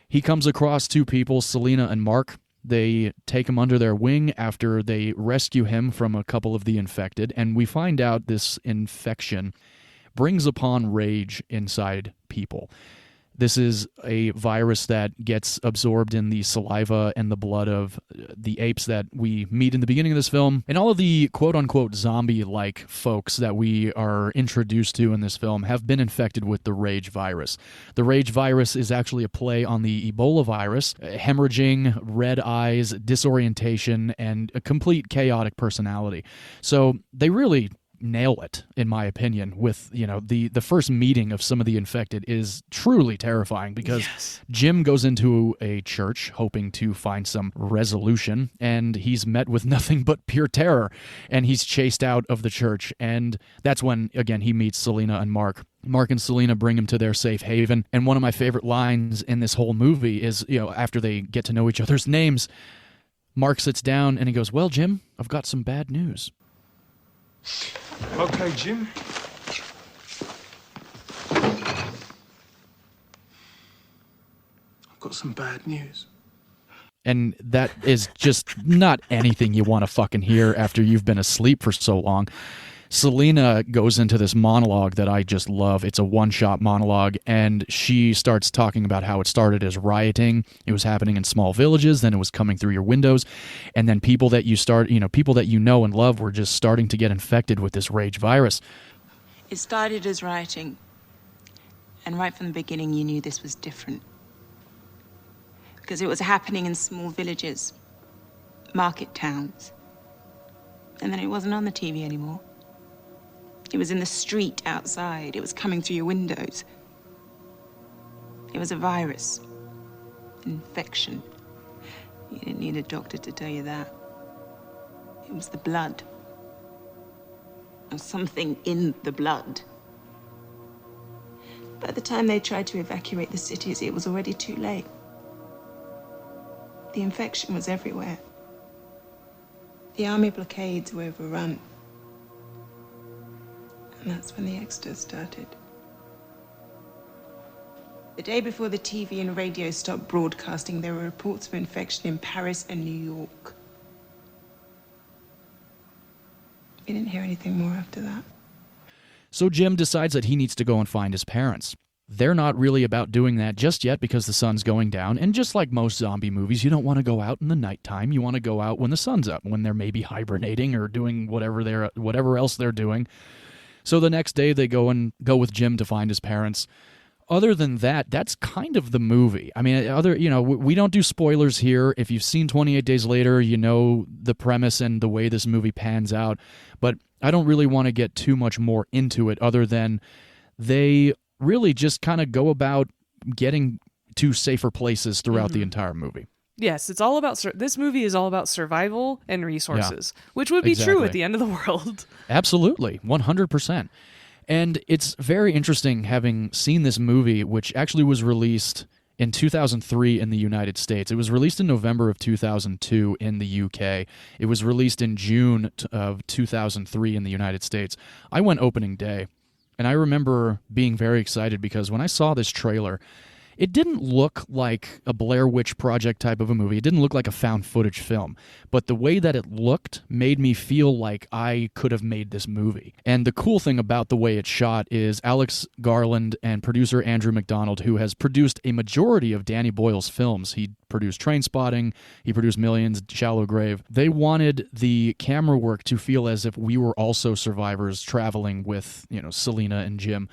He comes across two people, Selena and Mark. They take him under their wing after they rescue him from a couple of the infected, and we find out this infection brings upon rage inside people. This is a virus that gets absorbed in the saliva and the blood of the apes that we meet in the beginning of this film. And all of the quote-unquote zombie-like folks that we are introduced to in this film have been infected with the rage virus. The rage virus is actually a play on the Ebola virus, hemorrhaging, red eyes, disorientation, and a complete chaotic personality. So they really nail it, in my opinion, with, the first meeting of some of the infected is truly terrifying because Jim goes into a church hoping to find some resolution, and he's met with nothing but pure terror, and he's chased out of the church, and that's when, again, he meets Selena and Mark. Mark and Selena bring him to their safe haven, and one of my favorite lines in this whole movie is, after they get to know each other's names, Mark sits down and he goes, "Well, Jim, I've got some bad news." Okay, Jim. I've got some bad news. And that is just not anything you want to fucking hear after you've been asleep for so long. Selena goes into this monologue that I just love. It's a one-shot monologue, and she starts talking about how it started as rioting. It was happening in small villages, then it was coming through your windows, and then people that you know and love were just starting to get infected with this rage virus. It started as rioting, and right from the beginning you knew this was different. Because it was happening in small villages, market towns, and then it wasn't on the TV anymore. It was in the street outside. It was coming through your windows. It was a virus. An infection. You didn't need a doctor to tell you that. It was the blood. Or something in the blood. By the time they tried to evacuate the cities, it was already too late. The infection was everywhere. The army blockades were overrun. And that's when the exodus started. The day before the TV and radio stopped broadcasting, there were reports of infection in Paris and New York. We didn't hear anything more after that. So Jim decides that he needs to go and find his parents. They're not really about doing that just yet because the sun's going down, and just like most zombie movies, you don't want to go out in the nighttime. You want to go out when the sun's up, when they're maybe hibernating or doing whatever else they're doing. So the next day they go with Jim to find his parents. Other than that, that's kind of the movie. I mean, we don't do spoilers here. If you've seen 28 Days Later, you know the premise and the way this movie pans out. But I don't really want to get too much more into it other than they really just kind of go about getting to safer places throughout the entire movie. Yes, it's all about this movie is all about survival and resources, which would be true at the end of the world. Absolutely, 100%. And it's very interesting having seen this movie, which actually was released in 2003 in the United States. It was released in November of 2002 in the UK. It was released in June of 2003 in the United States. I went opening day, and I remember being very excited because when I saw this trailer, it didn't look like a Blair Witch Project type of a movie. It didn't look like a found footage film. But the way that it looked made me feel like I could have made this movie. And the cool thing about the way it's shot is Alex Garland and producer Andrew McDonald, who has produced a majority of Danny Boyle's films. He produced Trainspotting, he produced Millions, Shallow Grave. They wanted the camera work to feel as if we were also survivors traveling with, Selena and Jim,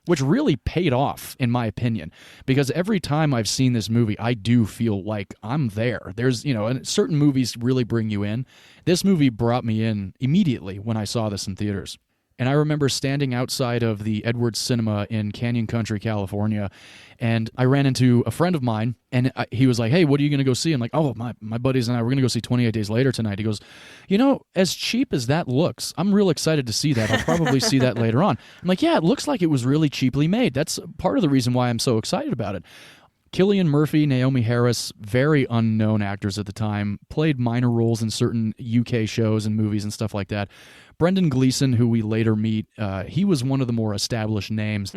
which really paid off, in my opinion, because every time I've seen this movie, I do feel like I'm there. There's, and certain movies really bring you in. This movie brought me in immediately when I saw this in theaters. And I remember standing outside of the Edwards Cinema in Canyon Country, California, and I ran into a friend of mine, and he was like, "Hey, what are you going to go see?" I'm like, "Oh, my buddies and I, we're going to go see 28 Days Later tonight." He goes, "As cheap as that looks, I'm real excited to see that. I'll probably see that later on." I'm like, "Yeah, it looks like it was really cheaply made. That's part of the reason why I'm so excited about it." Cillian Murphy, Naomi Harris, very unknown actors at the time, played minor roles in certain UK shows and movies and stuff like that. Brendan Gleeson, who we later meet, he was one of the more established names.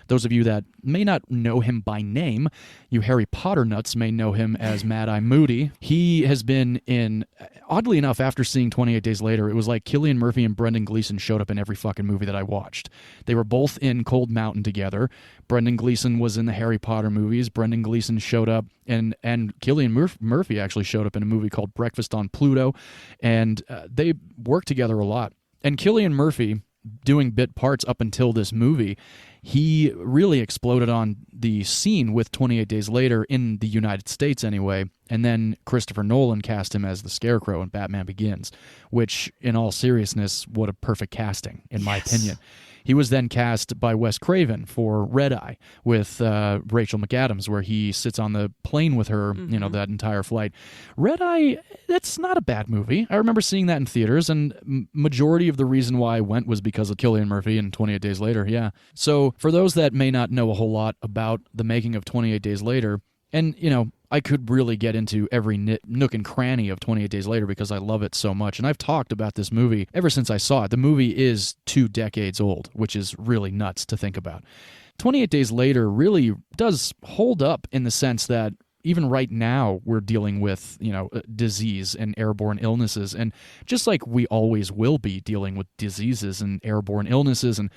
Those of you that may not know him by name, you Harry Potter nuts may know him as Mad-Eye Moody. He has been in, oddly enough, after seeing 28 Days Later, it was like Cillian Murphy and Brendan Gleeson showed up in every fucking movie that I watched. They were both in Cold Mountain together. Brendan Gleeson was in the Harry Potter movies. Brendan Gleeson showed up, and Cillian Murphy actually showed up in a movie called Breakfast on Pluto, and they worked together a lot. And Cillian Murphy, doing bit parts up until this movie, he really exploded on the scene with 28 Days Later in the United States anyway, and then Christopher Nolan cast him as the Scarecrow in Batman Begins, which, in all seriousness, what a perfect casting, in my opinion. He was then cast by Wes Craven for Red Eye with Rachel McAdams, where he sits on the plane with her, you know, that entire flight. Red Eye, that's not a bad movie. I remember seeing that in theaters, and majority of the reason why I went was because of Cillian Murphy and 28 Days Later, yeah. So for those that may not know a whole lot about the making of 28 Days Later, and, you know, I could really get into every nook and cranny of 28 Days Later because I love it so much. And I've talked about this movie ever since I saw it. The movie is 2 decades old, which is really nuts to think about. 28 Days Later really does hold up in the sense that even right now we're dealing with, you know, disease and airborne illnesses. And just like we always will be dealing with diseases and airborne illnesses. And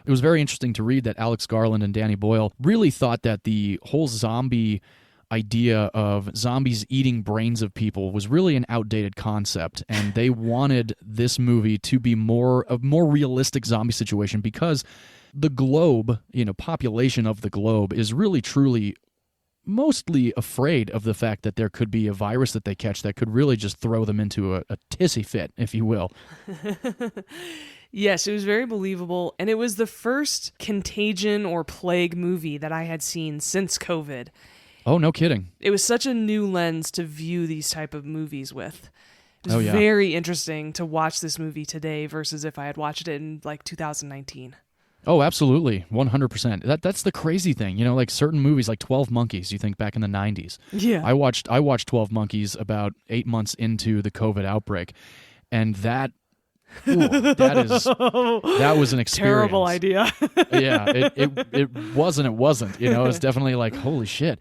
it was very interesting to read that Alex Garland and Danny Boyle really thought that the whole zombie idea of zombies eating brains of people was really an outdated concept, and they wanted this movie to be a more realistic zombie situation because the globe, you know, population of the globe is really truly mostly afraid of the fact that there could be a virus that they catch that could really just throw them into a tissy fit, if you will. Yes, it was very believable, and it was the first contagion or plague movie that I had seen since COVID. Oh, no kidding. It was such a new lens to view these type of movies with. It was very interesting to watch this movie today versus if I had watched it in like 2019. Oh, absolutely. 100%. That's the crazy thing. You know, like certain movies like 12 Monkeys, you think back in the 90s. Yeah. I watched 12 Monkeys about 8 months into the COVID outbreak, and that was an experience. Terrible idea. Yeah, it wasn't. You know, it was definitely like, holy shit.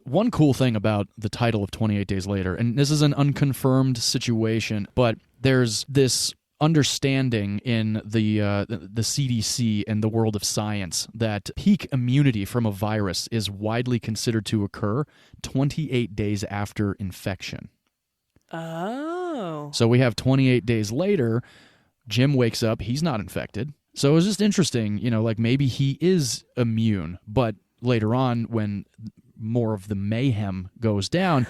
One cool thing about the title of 28 Days Later, and this is an unconfirmed situation, but there's this understanding in the CDC and the world of science that peak immunity from a virus is widely considered to occur 28 days after infection. Oh. So we have 28 days later, Jim wakes up, he's not infected. So it was just interesting, you know, like maybe he is immune, but later on when more of the mayhem goes down,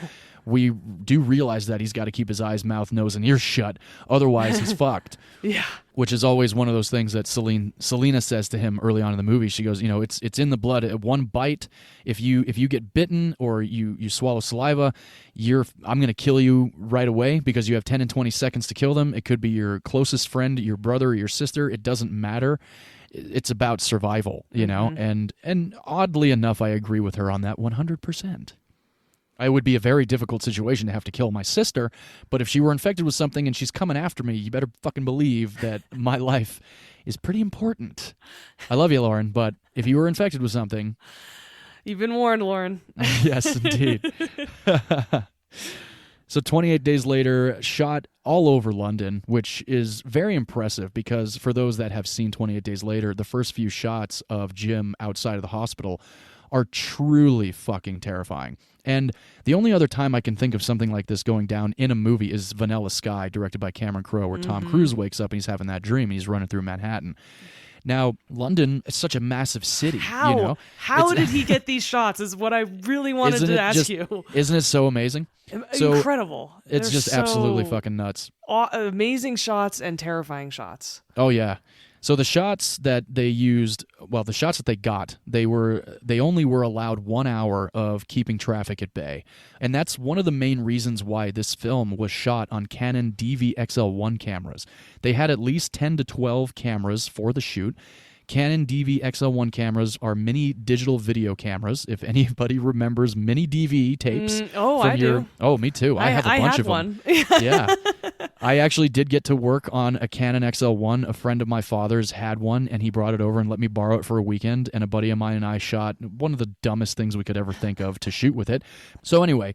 we do realize that he's got to keep his eyes, mouth, nose, and ears shut. Otherwise, he's fucked. Yeah. Which is always one of those things that Selena says to him early on in the movie. She goes, you know, it's in the blood. One bite, if you get bitten or you swallow saliva, I'm going to kill you right away because you have 10 and 20 seconds to kill them. It could be your closest friend, your brother, or your sister. It doesn't matter. It's about survival, you know? And oddly enough, I agree with her on that 100%. It would be a very difficult situation to have to kill my sister, but if she were infected with something and she's coming after me, you better fucking believe that my life is pretty important. I love you, Lauren, but if you were infected with something... You've been warned, Lauren. Yes, indeed. So 28 Days Later, shot all over London, which is very impressive because for those that have seen 28 Days Later, the first few shots of Jim outside of the hospital are truly fucking terrifying. And the only other time I can think of something like this going down in a movie is Vanilla Sky, directed by Cameron Crowe, where Tom Cruise wakes up and he's having that dream and he's running through Manhattan. Now, London is such a massive city. How? You know? How did he get these shots is what I really wanted to ask you. Isn't it so amazing? Incredible. It's just absolutely fucking nuts. Amazing shots and terrifying shots. Oh, yeah. So the shots that they used, well, the shots that they got, they only were allowed 1 hour of keeping traffic at bay. And that's one of the main reasons why this film was shot on Canon DVXL1 cameras. They had at least 10 to 12 cameras for the shoot. Canon DV XL1 cameras are mini digital video cameras. If anybody remembers mini DV tapes. I do. Oh, me too. I have a bunch of one. them. Yeah. I actually did get to work on a Canon XL1. A friend of my father's had one, and he brought it over and let me borrow it for a weekend, and a buddy of mine and I shot one of the dumbest things we could ever think of to shoot with it. So anyway,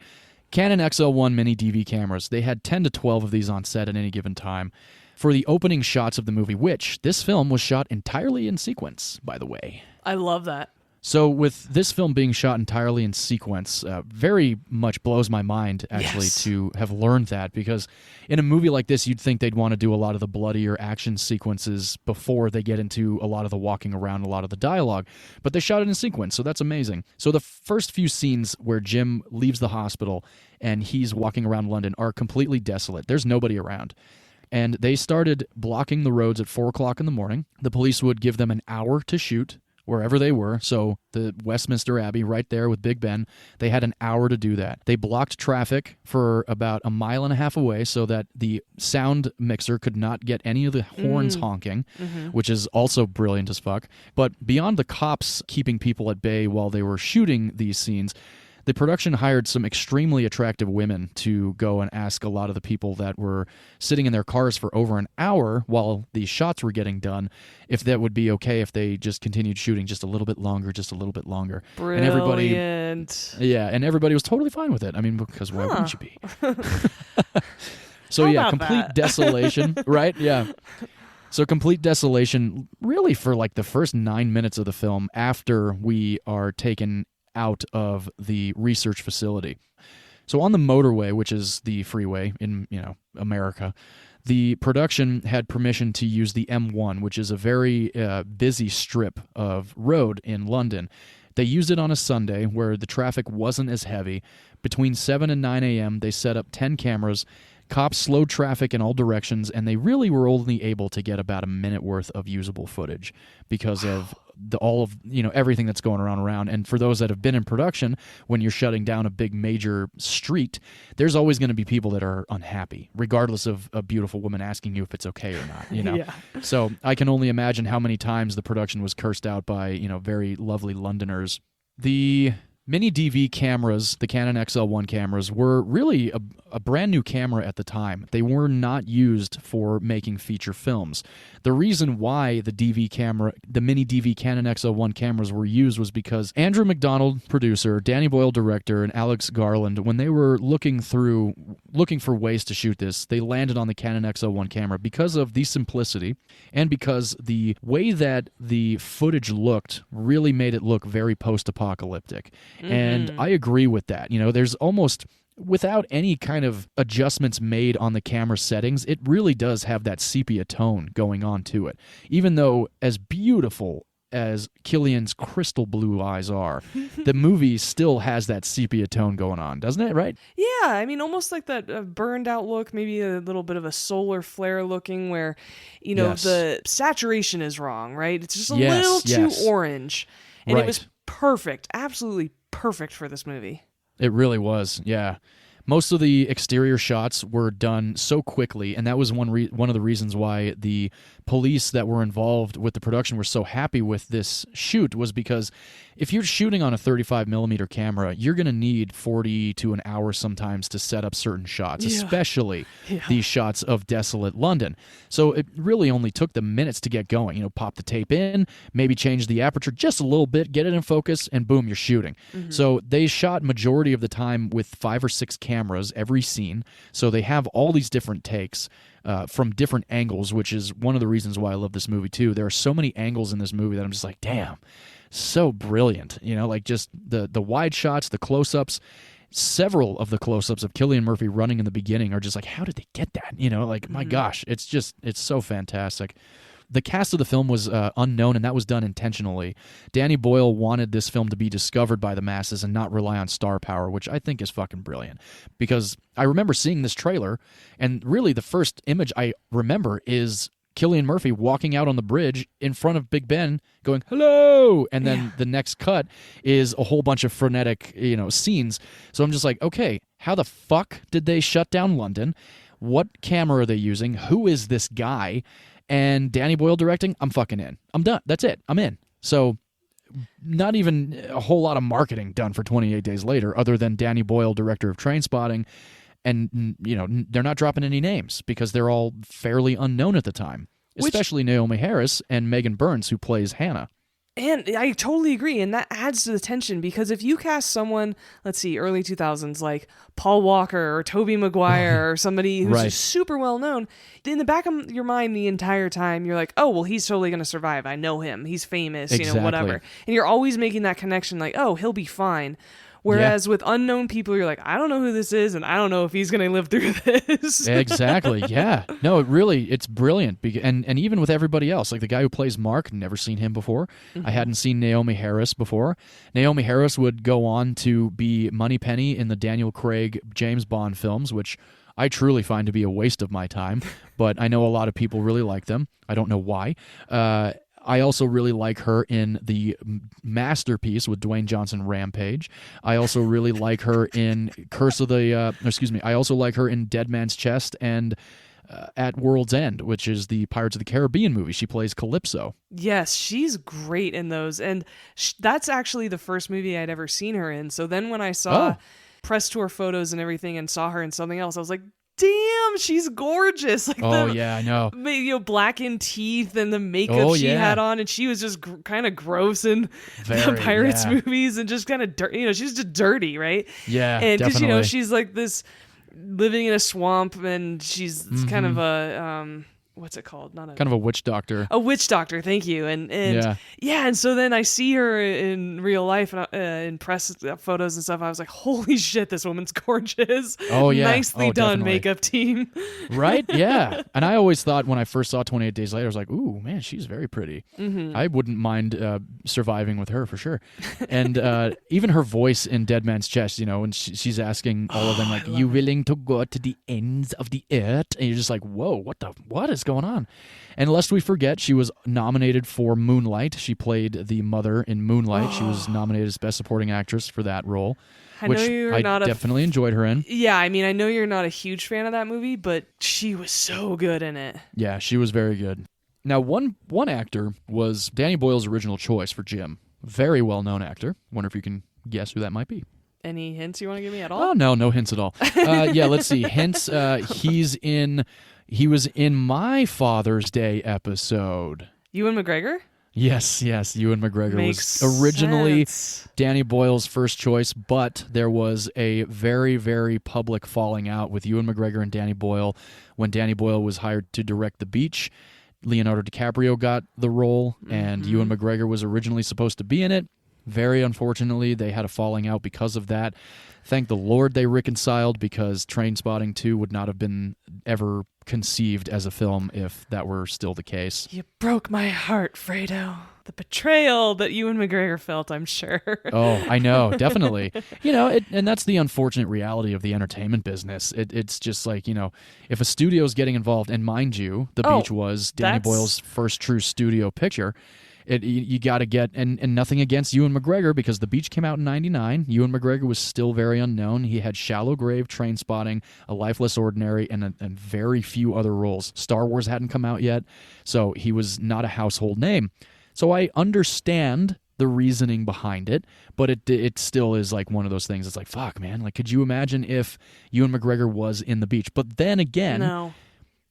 Canon XL1 mini DV cameras. They had 10 to 12 of these on set at any given time. For the opening shots of the movie, which this film was shot entirely in sequence, by the way. I love that. So with this film being shot entirely in sequence, very much blows my mind, actually, to have learned that, because in a movie like this, you'd think they'd want to do a lot of the bloodier action sequences before they get into a lot of the walking around, a lot of the dialogue, but they shot it in sequence, so that's amazing. So the first few scenes where Jim leaves the hospital and he's walking around London are completely desolate. There's nobody around. And they started blocking the roads at 4 o'clock in the morning. The police would give them an hour to shoot wherever they were. So the Westminster Abbey right there with Big Ben, they had an hour to do that. They blocked traffic for about a mile and a half away so that the sound mixer could not get any of the horns honking, which is also brilliant as fuck. But beyond the cops keeping people at bay while they were shooting these scenes, the production hired some extremely attractive women to go and ask a lot of the people that were sitting in their cars for over an hour while these shots were getting done if that would be okay if they just continued shooting just a little bit longer, Brilliant. And everybody was totally fine with it. I mean, because why wouldn't you be? So How about complete that? desolation, right? Yeah. So complete desolation really for like the first 9 minutes of the film after we are taken out of the research facility. So on the motorway, which is the freeway in, America, the production had permission to use the M1, which is a very busy strip of road in London. They used it on a Sunday where the traffic wasn't as heavy. Between 7 and 9 a.m., they set up 10 cameras. Cops slowed traffic in all directions, and they really were only able to get about a minute worth of usable footage because of everything that's going around. And for those that have been in production, when you're shutting down a big major street, there's always going to be people that are unhappy, regardless of a beautiful woman asking you if it's okay or not. Yeah. So I can only imagine how many times the production was cursed out by very lovely Londoners. The mini DV cameras, the Canon XL1 cameras, were really a brand new camera at the time. They were not used for making feature films. The reason why the mini DV Canon XL1 cameras were used was because Andrew McDonald, producer, Danny Boyle, director, and Alex Garland, when they were looking for ways to shoot this, they landed on the Canon XL1 camera because of the simplicity and because the way that the footage looked really made it look very post-apocalyptic. And I agree with that. There's almost, without any kind of adjustments made on the camera settings, it really does have that sepia tone going on to it. Even though as beautiful as Killian's crystal blue eyes are, the movie still has that sepia tone going on, doesn't it, right? Yeah, I mean, almost like that burned out look, maybe a little bit of a solar flare looking where, Yes. the saturation is wrong, right? It's just a Yes, little too yes. orange. And Right. it was perfect, absolutely perfect for this movie. It really was, yeah. Most of the exterior shots were done so quickly, and that was one of the reasons why the police that were involved with the production were so happy with this shoot, was because if you're shooting on a 35mm camera, you're going to need 40 to an hour sometimes to set up certain shots, especially these shots of desolate London. So it really only took them minutes to get going. Pop the tape in, maybe change the aperture just a little bit, get it in focus, and boom, you're shooting. So they shot majority of the time with 5 or 6 cameras every scene. So they have all these different takes from different angles, which is one of the reasons why I love this movie too. There are so many angles in this movie that I'm just like, damn, so brilliant. Like just the wide shots, the close-ups. Several of the close-ups of Cillian Murphy running in the beginning are just like, how did they get that? My gosh, it's so fantastic. The cast of the film was unknown, and that was done intentionally. Danny Boyle wanted this film to be discovered by the masses and not rely on star power, which I think is fucking brilliant. Because I remember seeing this trailer, and really the first image I remember is Cillian Murphy walking out on the bridge in front of Big Ben going, hello! And then the next cut is a whole bunch of frenetic, scenes. So I'm just like, okay, how the fuck did they shut down London? What camera are they using? Who is this guy? And Danny Boyle directing, I'm fucking in. I'm done. That's it. I'm in. So not even a whole lot of marketing done for 28 Days Later other than Danny Boyle, director of Trainspotting. And, they're not dropping any names because they're all fairly unknown at the time, especially Naomi Harris and Megan Burns, who plays Hannah. And I totally agree, and that adds to the tension, because if you cast someone, let's see, early 2000s, like Paul Walker or Tobey Maguire or somebody who's just super well known, in the back of your mind the entire time, you're like, oh, well, he's totally going to survive. I know him. He's famous, whatever. And you're always making that connection like, oh, he'll be fine. Whereas with unknown people, you're like, I don't know who this is, and I don't know if he's going to live through this. Exactly, yeah. No, it's brilliant. And even with everybody else, like the guy who plays Mark, never seen him before. Mm-hmm. I hadn't seen Naomi Harris before. Naomi Harris would go on to be Moneypenny in the Daniel Craig James Bond films, which I truly find to be a waste of my time, but I know a lot of people really like them. I don't know why. I also really like her in the masterpiece with Dwayne Johnson, Rampage. I also really like her in I also like her in Dead Man's Chest and At World's End, which is the Pirates of the Caribbean movie. She plays Calypso. Yes, she's great in those. And that's actually the first movie I'd ever seen her in. So then when I saw press tour photos and everything and saw her in something else, I was like, damn, she's gorgeous. Like yeah, I know. Blackened teeth and the makeup she had on, and she was just kind of gross in the Pirates movies and just kind of dirty. She's just dirty, right? Yeah, and definitely. She's like this living in a swamp, and she's kind of a what's it called? Kind of a witch doctor. A witch doctor, thank you. And and so then I see her in real life and in press photos and stuff. I was like, holy shit, this woman's gorgeous. Oh yeah, nicely done, definitely. makeup team. Right? Yeah. And I always thought when I first saw 28 Days Later, I was like, ooh, man, she's very pretty. Mm-hmm. I wouldn't mind surviving with her for sure. And even her voice in Dead Man's Chest, when she's asking all of them, like, you willing to go to the ends of the earth? And you're just like, whoa, what is going on? And lest we forget, she was nominated for Moonlight. She played the mother in Moonlight. She was nominated as Best Supporting Actress for that role, which I definitely enjoyed her in. Yeah, I mean, I know you're not a huge fan of that movie, but she was so good in it. Yeah, she was very good. Now, one actor was Danny Boyle's original choice for Jim. Very well-known actor. Wonder if you can guess who that might be. Any hints you want to give me at all? Oh, no hints at all. Yeah, let's see. Hints, he was in my Father's Day episode. Ewan McGregor? Yes, Ewan McGregor was originally Danny Boyle's first choice, but there was a very, very public falling out with Ewan McGregor and Danny Boyle when Danny Boyle was hired to direct The Beach. Leonardo DiCaprio got the role, and Ewan McGregor was originally supposed to be in it. Very unfortunately, they had a falling out because of that. Thank the Lord they reconciled, because Trainspotting 2 would not have been ever conceived as a film if that were still the case. You broke my heart, Fredo. The betrayal that Ewan McGregor felt, I'm sure. Oh, I know, definitely. And that's the unfortunate reality of the entertainment business. It's just like, if a studio's getting involved, and mind you, The Beach was Danny Boyle's first true studio picture, you got to get, and nothing against Ewan McGregor, because The Beach came out in 99. Ewan McGregor was still very unknown. He had Shallow Grave, Trainspotting, A Life Less Ordinary, and very few other roles. Star Wars hadn't come out yet, so he was not a household name. So I understand the reasoning behind it, but it still is like one of those things. It's like, fuck, man. Like, could you imagine if Ewan McGregor was in The Beach? But then again... No.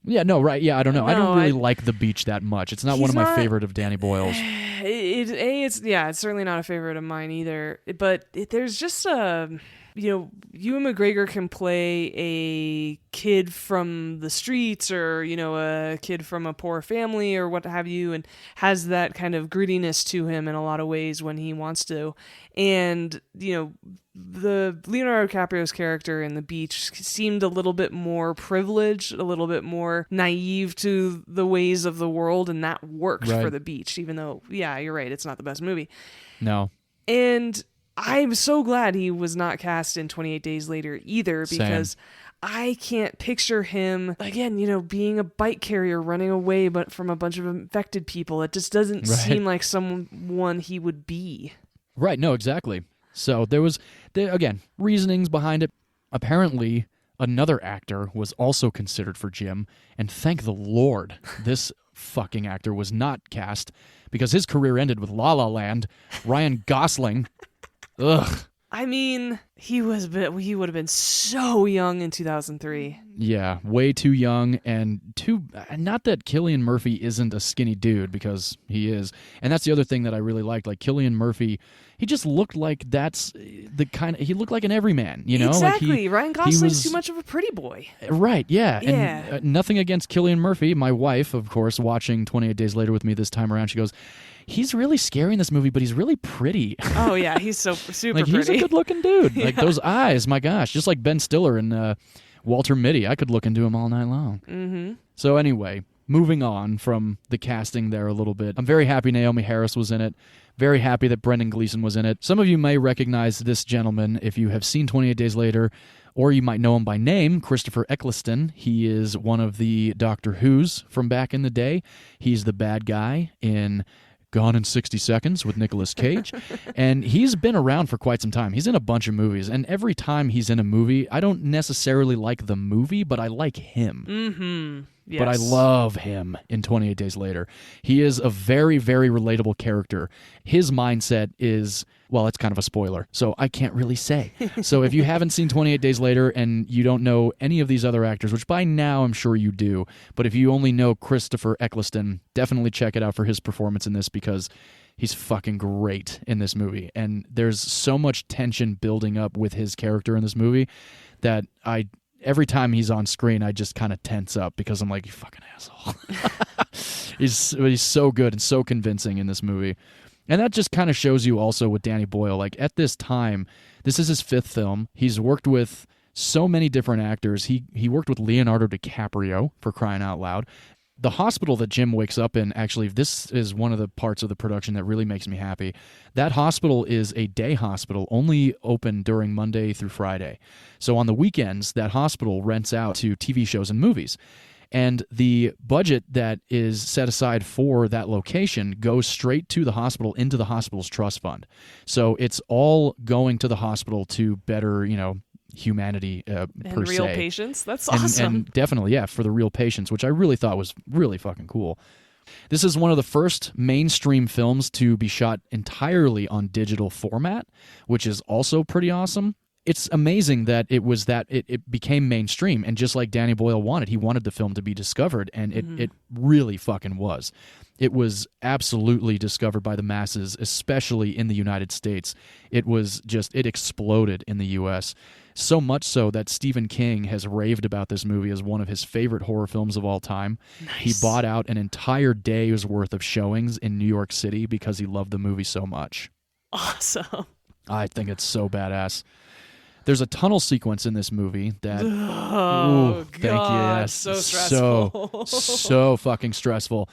Yeah, no, right. Yeah, I don't know. I don't really like The Beach that much. It's not one of my favorite of Danny Boyle's. It's certainly not a favorite of mine either. But there's just Ewan McGregor can play a kid from the streets, or a kid from a poor family, or what have you, and has that kind of grittiness to him in a lot of ways when he wants to. And the Leonardo DiCaprio's character in The Beach seemed a little bit more privileged, a little bit more naive to the ways of the world, and that worked for The Beach, even though, yeah, you're right, it's not the best movie. No. And I'm so glad he was not cast in 28 Days Later either, because I can't picture him, again, being a bike carrier running away but from a bunch of infected people. It just doesn't seem like someone he would be. Right, no, exactly. So there was, again, reasonings behind it. Apparently, Another actor was also considered for Jim, and thank the Lord this fucking actor was not cast because his career ended with La La Land. Ryan Gosling. Ugh. I mean, he would have been so young in 2003. Yeah, way too young, and not that Cillian Murphy isn't a skinny dude, because he is. And that's the other thing that I really liked. Like, Cillian Murphy, he just looked like he looked like an everyman, you know? Exactly. Like Ryan Gosling's too much of a pretty boy. Right, yeah. Yeah. And nothing against Cillian Murphy. My wife, of course, watching 28 Days Later with me this time around, she goes, he's really scary in this movie, but he's really pretty. Oh, yeah, he's so super like, pretty. He's a good-looking dude. Yeah. Like, those eyes, my gosh. Just like Ben Stiller and Walter Mitty. I could look into him all night long. Mm-hmm. So anyway, moving on from the casting there a little bit. I'm very happy Naomi Harris was in it. Very happy that Brendan Gleeson was in it. Some of you may recognize this gentleman if you have seen 28 Days Later, or you might know him by name, Christopher Eccleston. He is one of the Doctor Who's from back in the day. He's the bad guy in Gone in 60 Seconds with Nicolas Cage. And he's been around for quite some time. He's in a bunch of movies. And every time he's in a movie, I don't necessarily like the movie, but I like him. Mm-hmm. Yes. But I love him in 28 Days Later. He is a very, very relatable character. His mindset is, well, it's kind of a spoiler, so I can't really say. So if you haven't seen 28 Days Later and you don't know any of these other actors, which by now I'm sure you do, but if you only know Christopher Eccleston, definitely check it out for his performance in this, because he's fucking great in this movie. And there's so much tension building up with his character in this movie that every time he's on screen, I just kind of tense up because I'm like, you fucking asshole. He's so good and so convincing in this movie. And that just kind of shows you also with Danny Boyle. Like, at this time, this is his 5th film. He's worked with so many different actors. He worked with Leonardo DiCaprio, for crying out loud. The hospital that Jim wakes up in, actually, this is one of the parts of the production that really makes me happy. That hospital is a day hospital, only open during Monday through Friday. So on the weekends, that hospital rents out to TV shows and movies. And the budget that is set aside for that location goes straight to the hospital, into the hospital's trust fund. So it's all going to the hospital to better, humanity and per real se. patients. That's awesome. And definitely, yeah, for the real patients, which I really thought was really fucking cool. This is one of the first mainstream films to be shot entirely on digital format, which is also pretty awesome. It's amazing that it became mainstream, and just like Danny Boyle wanted, he wanted the film to be discovered, and it really fucking was. It was absolutely discovered by the masses, especially in the United States. It exploded in the U.S., so much so that Stephen King has raved about this movie as one of his favorite horror films of all time. Nice. He bought out an entire day's worth of showings in New York City because he loved the movie so much. Awesome. I think it's so badass. There's a tunnel sequence in this movie that Oh, thank you. God, Yes. so stressful. So fucking stressful.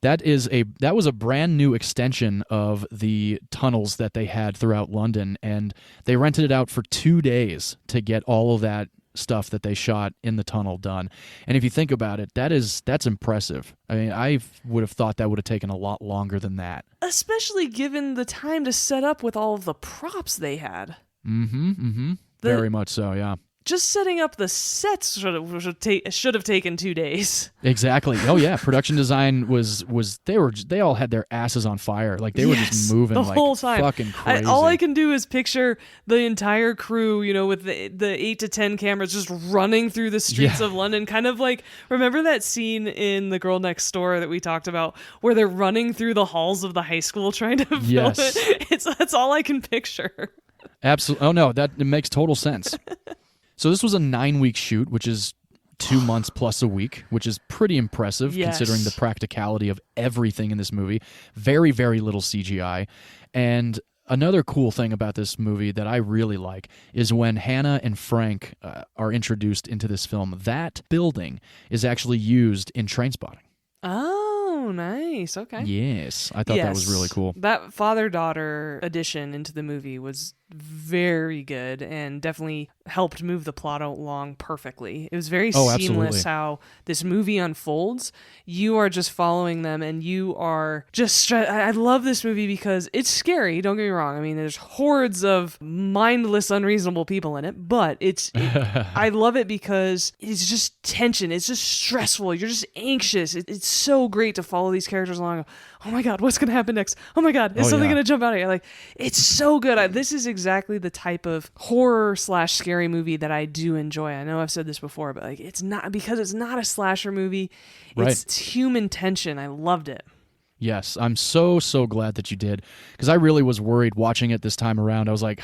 That was a brand new extension of the tunnels that they had throughout London, and they rented it out for 2 days to get all of that stuff that they shot in the tunnel done. And if you think about it, that's impressive. I mean, I would have thought that would have taken a lot longer than that. Especially given the time to set up with all of the props they had. Very much so, yeah. Just setting up the sets should have taken 2 days. Exactly. Oh yeah, production design was they all had their asses on fire. Like, they were just moving the like whole time. Fucking crazy. All I can do is picture the entire crew, with the 8 to 10 cameras just running through the streets of London, kind of like, remember that scene in The Girl Next Door that we talked about where they're running through the halls of the high school trying to film it? That's all I can picture. Absolutely. Oh no, it makes total sense. So this was a 9-week shoot, which is 2 months plus a week, which is pretty impressive considering the practicality of everything in this movie. Very, very little CGI. And another cool thing about this movie that I really like is when Hannah and Frank are introduced into this film, that building is actually used in Trainspotting. Oh, nice. Okay. Yes. I thought that was really cool. That father-daughter addition into the movie was very good and definitely helped move the plot along perfectly. It was very Oh, seamless absolutely. how this movie unfolds. You are just following them and you are just I love this movie because it's scary, don't get me wrong. I mean, there's hordes of mindless, unreasonable people in it, but I love it because it's just tension. It's just stressful. You're just anxious. It's so great to follow these characters along. Oh my God, what's going to happen next? Oh my God, is something yeah. going to jump out at you? Like, it's so good. This is exactly the type of horror / scary movie that I do enjoy. I know I've said this before, but like, it's not because it's not a slasher movie. Right. It's human tension. I loved it. Yes, I'm so glad that you did, because I really was worried watching it this time around. I was like,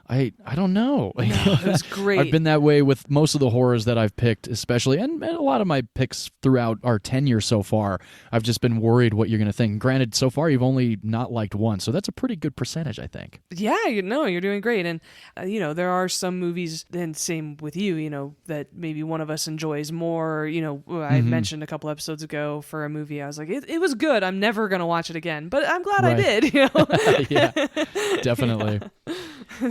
I don't know. No, it was great. I've been that way with most of the horrors that I've picked, especially, and a lot of my picks throughout our tenure so far. I've just been worried what you're going to think. Granted, so far you've only not liked one, so that's a pretty good percentage, I think. Yeah, you're doing great. And, there are some movies, and same with you, that maybe one of us enjoys more. I mentioned a couple episodes ago for a movie, I was like, it was good. I'm never going to watch it again, but I'm glad I did. Yeah, definitely.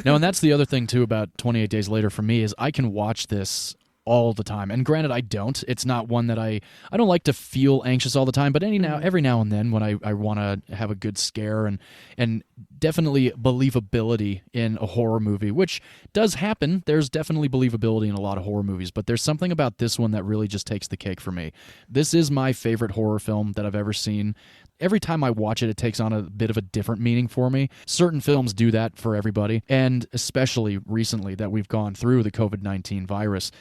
No, and that's the other thing, too, about 28 Days Later for me is I can watch this all the time. And granted, I don't. It's not one that I don't like to feel anxious all the time, but every now and then when I want to have a good scare and definitely believability in a horror movie, which does happen. There's definitely believability in a lot of horror movies, but there's something about this one that really just takes the cake for me. This is my favorite horror film that I've ever seen. Every time I watch it, it takes on a bit of a different meaning for me. Certain films do that for everybody, and especially recently that we've gone through the COVID-19 virus,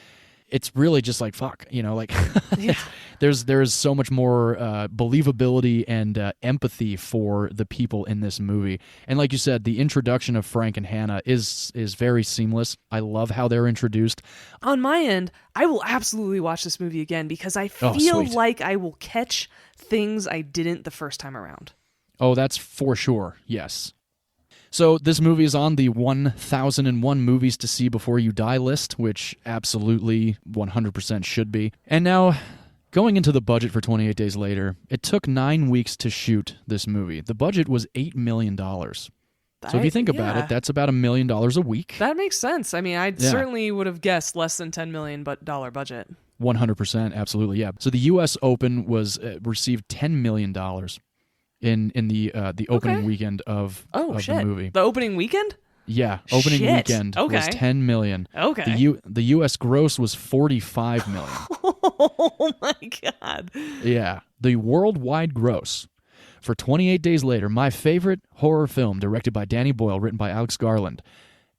it's really just like, fuck, Yeah. there's so much more believability and empathy for the people in this movie. And like you said, the introduction of Frank and Hannah is very seamless. I love how they're introduced. On my end, I will absolutely watch this movie again because I Oh, feel sweet. like I will catch things I didn't the first time around. Oh, that's for sure, yes. So this movie is on the 1001 movies to see before you die list, which absolutely 100% should be. And now, going into the budget for 28 Days Later, it took 9 weeks to shoot this movie. The budget was $8 million. So if you think about it, that's about $1 million a week. That makes sense. I mean, I certainly would have guessed less than $10 million dollar budget. 100%, absolutely, yeah. So the U.S. Open was received $10 million in the opening weekend of the movie. The opening weekend? Yeah, opening weekend was $10 million. Okay. The U.S. gross was $45 million. Oh my God. Yeah, the worldwide gross for 28 Days Later, my favorite horror film, directed by Danny Boyle, written by Alex Garland,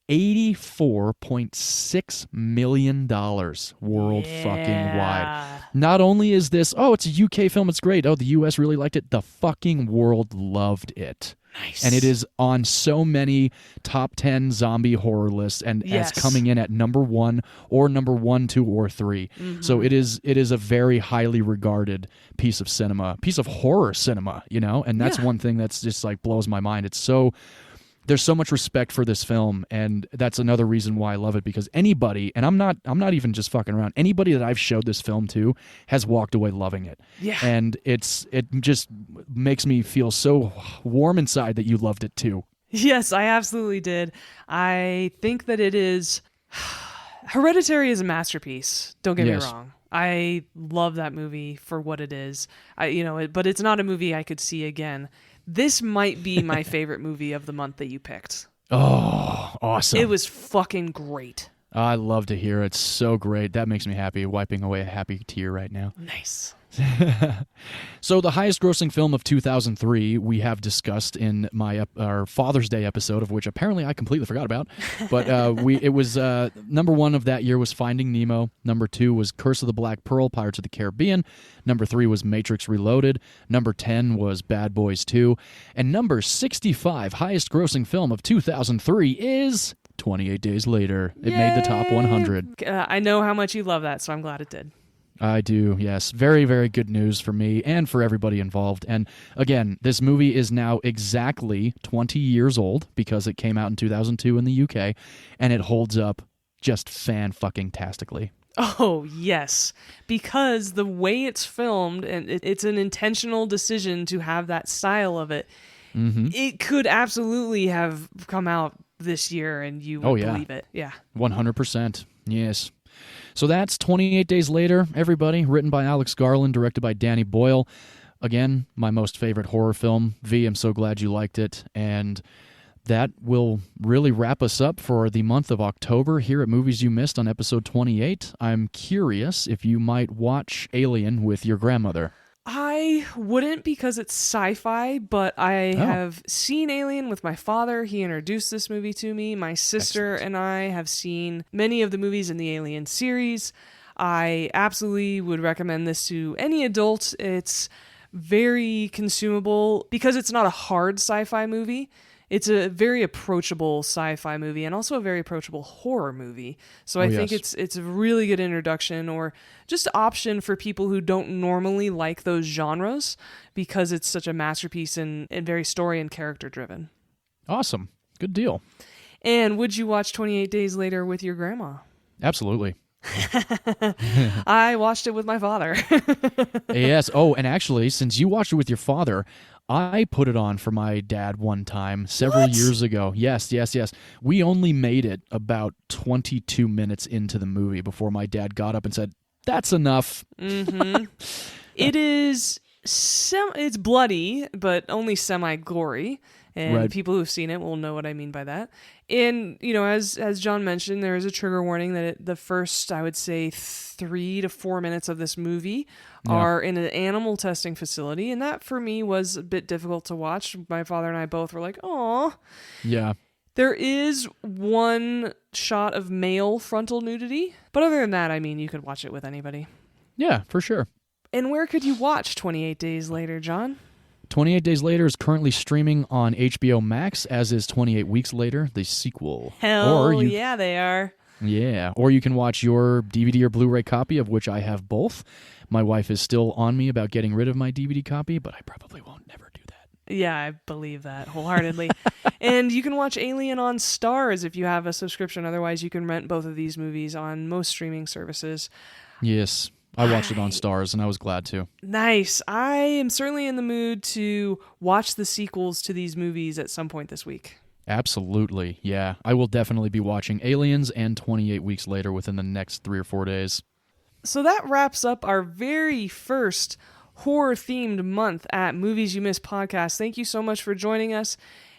$84.6 million world fucking wide. Not only is this, it's a UK film, it's great. Oh, the US really liked it. The fucking world loved it. Nice. And it is on so many top 10 zombie horror lists and as coming in at number 1 or number 1, 2, or 3. Mm-hmm. So it is a very highly regarded piece of cinema, piece of horror cinema, and that's one thing that's just like blows my mind. There's so much respect for this film, and that's another reason why I love it, because anybody, and I'm not even just fucking around, anybody that I've showed this film to has walked away loving it. Yeah. And it just makes me feel so warm inside that you loved it too. Yes, I absolutely did. I think that it is Hereditary is a masterpiece. Don't get me wrong. I love that movie for what it is. But it's not a movie I could see again. This might be my favorite movie of the month that you picked. Oh, awesome. It was fucking great. I love to hear it. It's so great. That makes me happy. Wiping away a happy tear right now. Nice. So the highest grossing film of 2003 we have discussed in our Father's Day episode, of which apparently I completely forgot about. But it was number 1 of that year was Finding Nemo. Number 2 was Curse of the Black Pearl, Pirates of the Caribbean. Number 3 was Matrix Reloaded. Number 10 was Bad Boys 2. And number 65, highest grossing film of 2003 is 28 Days Later. It made the top 100. I know how much you love that, so I'm glad it did. I do, yes. Very, very good news for me and for everybody involved. And again, this movie is now exactly 20 years old because it came out in 2002 in the UK, and it holds up just fan-fucking-tastically. Oh, yes. Because the way it's filmed, and it's an intentional decision to have that style of it, it could absolutely have come out this year and you would Oh, yeah. believe it. Yeah. 100%. Yes. So that's 28 Days Later, everybody. Written by Alex Garland, directed by Danny Boyle. Again, my most favorite horror film. V, I'm so glad you liked it. And that will really wrap us up for the month of October here at Movies You Missed on episode 28. I'm curious if you might watch Alien with your grandmother. I wouldn't because it's sci-fi, but I have seen Alien with my father. He introduced this movie to me. My sister and I have seen many of the movies in the Alien series. I absolutely would recommend this to any adult. It's very consumable because it's not a hard sci-fi movie. It's a very approachable sci-fi movie and also a very approachable horror movie. So I think it's a really good introduction or just option for people who don't normally like those genres because it's such a masterpiece and very story and character driven. Awesome. Good deal. And would you watch 28 Days Later with your grandma? Absolutely. I watched it with my father. Yes. Oh, and actually, since you watched it with your father, I put it on for my dad one time several years ago. Yes. We only made it about 22 minutes into the movie before my dad got up and said, "That's enough." Mm-hmm. It is it's bloody, but only semi-gory. And people who've seen it will know what I mean by that. And, you know, as John mentioned, there is a trigger warning that the first, I would say, 3 to 4 minutes of this movie are in an animal testing facility. And that, for me, was a bit difficult to watch. My father and I both were like, "Aw." Yeah. There is one shot of male frontal nudity. But other than that, I mean, you could watch it with anybody. Yeah, for sure. And where could you watch 28 Days Later, John? 28 Days Later is currently streaming on HBO Max, as is 28 Weeks Later, the sequel. Yeah, they are. Yeah, or you can watch your DVD or Blu-ray copy, of which I have both. My wife is still on me about getting rid of my DVD copy, but I probably won't never do that. Yeah, I believe that wholeheartedly. And you can watch Alien on Stars if you have a subscription. Otherwise, you can rent both of these movies on most streaming services. Yes. I watched it on Stars, and I was glad to. Nice. I am certainly in the mood to watch the sequels to these movies at some point this week. Absolutely, yeah. I will definitely be watching Aliens and 28 Weeks Later within the next 3 or 4 days. So that wraps up our very first horror-themed month at Movies You Missed podcast. Thank you so much for joining us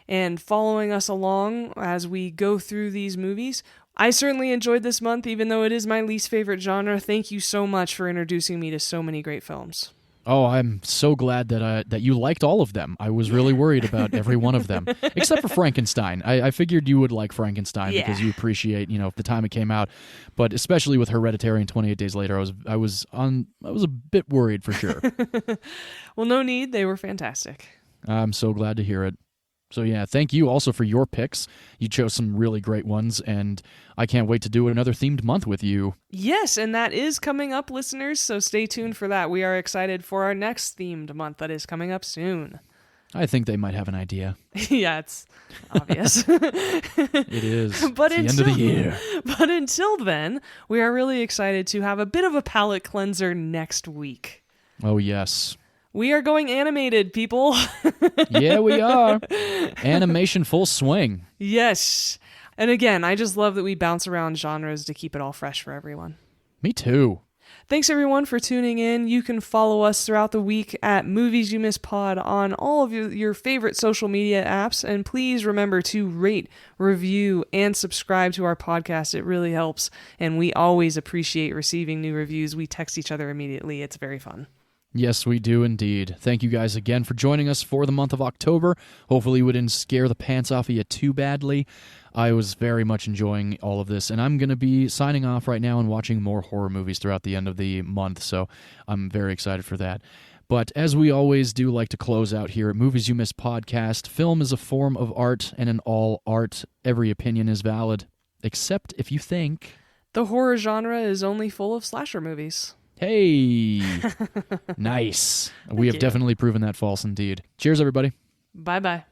and following us along as we go through these movies. I certainly enjoyed this month, even though it is my least favorite genre. Thank you so much for introducing me to so many great films. Oh, I'm so glad that you liked all of them. I was really worried about every one of them, except for Frankenstein. I figured you would like Frankenstein because you appreciate, the time it came out. But especially with Hereditary and 28 Days Later, I was a bit worried for sure. Well, no need. They were fantastic. I'm so glad to hear it. So yeah, thank you also for your picks. You chose some really great ones, and I can't wait to do another themed month with you. Yes, and that is coming up, listeners, so stay tuned for that. We are excited for our next themed month that is coming up soon. I think they might have an idea. Yeah, it's obvious. It is. But it's the end of the year. But until then, we are really excited to have a bit of a palate cleanser next week. Oh, yes. We are going animated, people. Yeah, we are. Animation full swing. Yes. And again, I just love that we bounce around genres to keep it all fresh for everyone. Me too. Thanks, everyone, for tuning in. You can follow us throughout the week at Movies You Miss Pod on all of your favorite social media apps. And please remember to rate, review, and subscribe to our podcast. It really helps. And we always appreciate receiving new reviews. We text each other immediately. It's very fun. Yes, we do indeed. Thank you guys again for joining us for the month of October. Hopefully we didn't scare the pants off of you too badly. I was very much enjoying all of this, and I'm going to be signing off right now and watching more horror movies throughout the end of the month, so I'm very excited for that. But as we always do like to close out here at Movies You Miss podcast, film is a form of art, and in all art, every opinion is valid, except if you think the horror genre is only full of slasher movies. Hey, nice. We have definitely proven that false indeed. Cheers, everybody. Bye-bye.